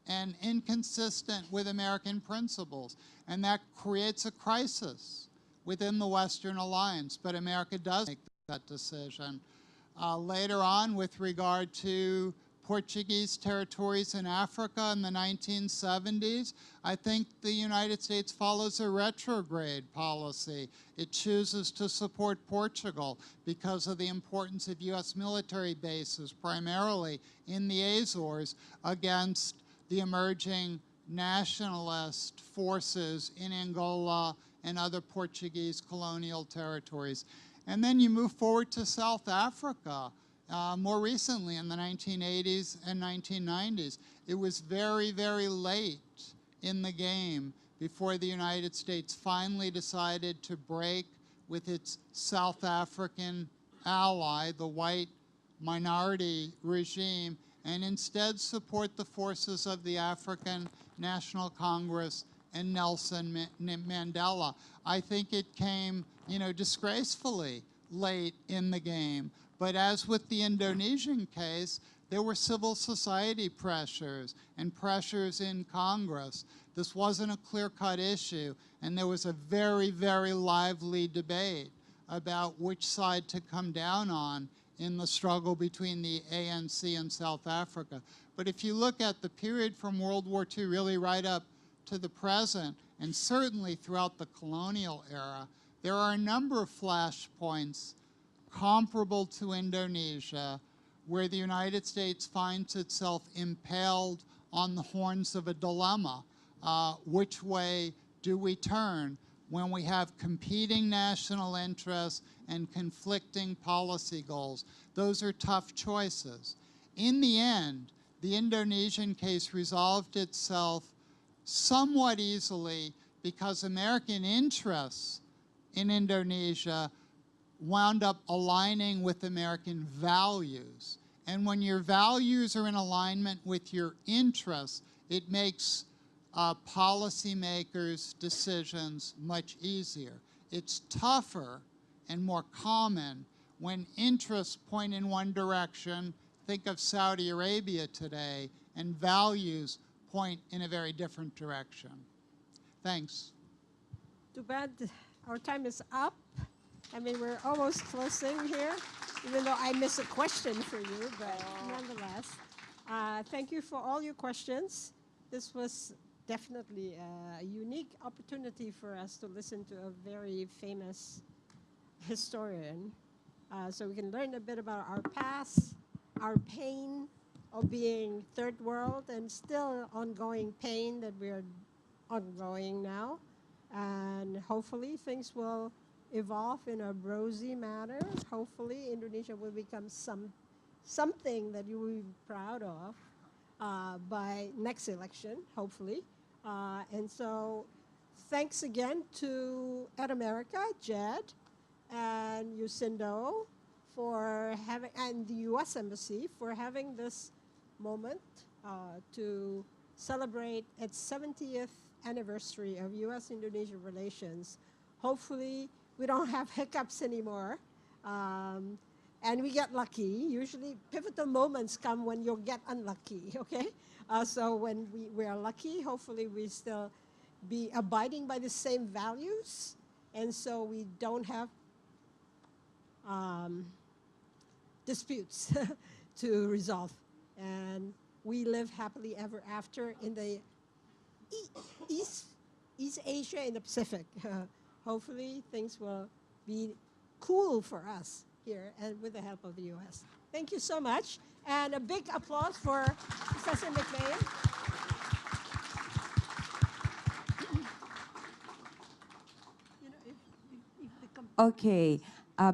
and inconsistent with American principles. And that creates a crisis within the Western alliance. But America does make that decision. Later on, with regard to Portuguese territories in Africa in the 1970s, I think the United States follows a retrograde policy. It chooses to support Portugal because of the importance of U.S. military bases, primarily in the Azores, against the emerging nationalist forces in Angola and other Portuguese colonial territories. And then you move forward to South Africa. More recently, in the 1980s and 1990s, it was very, very late in the game before the United States finally decided to break with its South African ally, the white minority regime, and instead support the forces of the African National Congress and Nelson Mandela. I think it came, disgracefully late in the game. But as with the Indonesian case, there were civil society pressures and pressures in Congress. This wasn't a clear-cut issue, and there was a very, very lively debate about which side to come down on in the struggle between the ANC and South Africa. But if you look at the period from World War II really right up to the present, and certainly throughout the colonial era, there are a number of flashpoints comparable to Indonesia, where the United States finds itself impaled on the horns of a dilemma. Which way do we turn when we have competing national interests and conflicting policy goals? Those are tough choices. In the end, the Indonesian case resolved itself somewhat easily because American interests in Indonesia wound up aligning with American values. And when your values are in alignment with your interests, it makes policymakers' decisions much easier. It's tougher and more common when interests point in one direction, think of Saudi Arabia today, and values point in a very different direction. Thanks. Too bad our time is up. I mean, we're almost closing here, even though I missed a question for you, but nonetheless, thank you for all your questions. This was definitely a unique opportunity for us to listen to a very famous historian, so we can learn a bit about our past, our pain of being third world, and still ongoing pain that we are ongoing now. And hopefully things will evolve in a rosy manner. Hopefully Indonesia will become something that you will be proud of by next election, hopefully. And so thanks again to Amerika, Jed, and Yusindo for having, and the U.S. Embassy for having this moment to celebrate its 70th anniversary of U.S.-Indonesia relations. Hopefully we don't have hiccups anymore, and we get lucky. Usually pivotal moments come when you get unlucky, okay? So when we are lucky, hopefully we still be abiding by the same values, and so we don't have disputes to resolve. And we live happily ever after in the East Asia and the Pacific. Hopefully things will be cool for us here and with the help of the U.S. Thank you so much. And a big applause for Professor McMahon. Okay.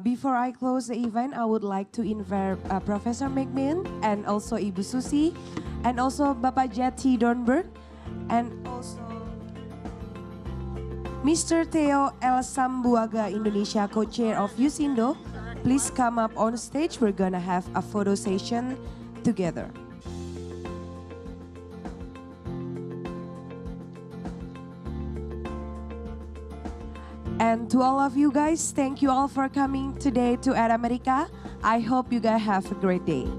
Before I close the event, I would like to invite Professor McMahon and also Ibu Susi and also Bapak Jati Dornberg and also Mr. Theo L. Sambuaga, Indonesia, co-chair of Yusindo. Please come up on stage. We're gonna have a photo session together. And to all of you guys, thank you all for coming today to Amerika. I hope you guys have a great day.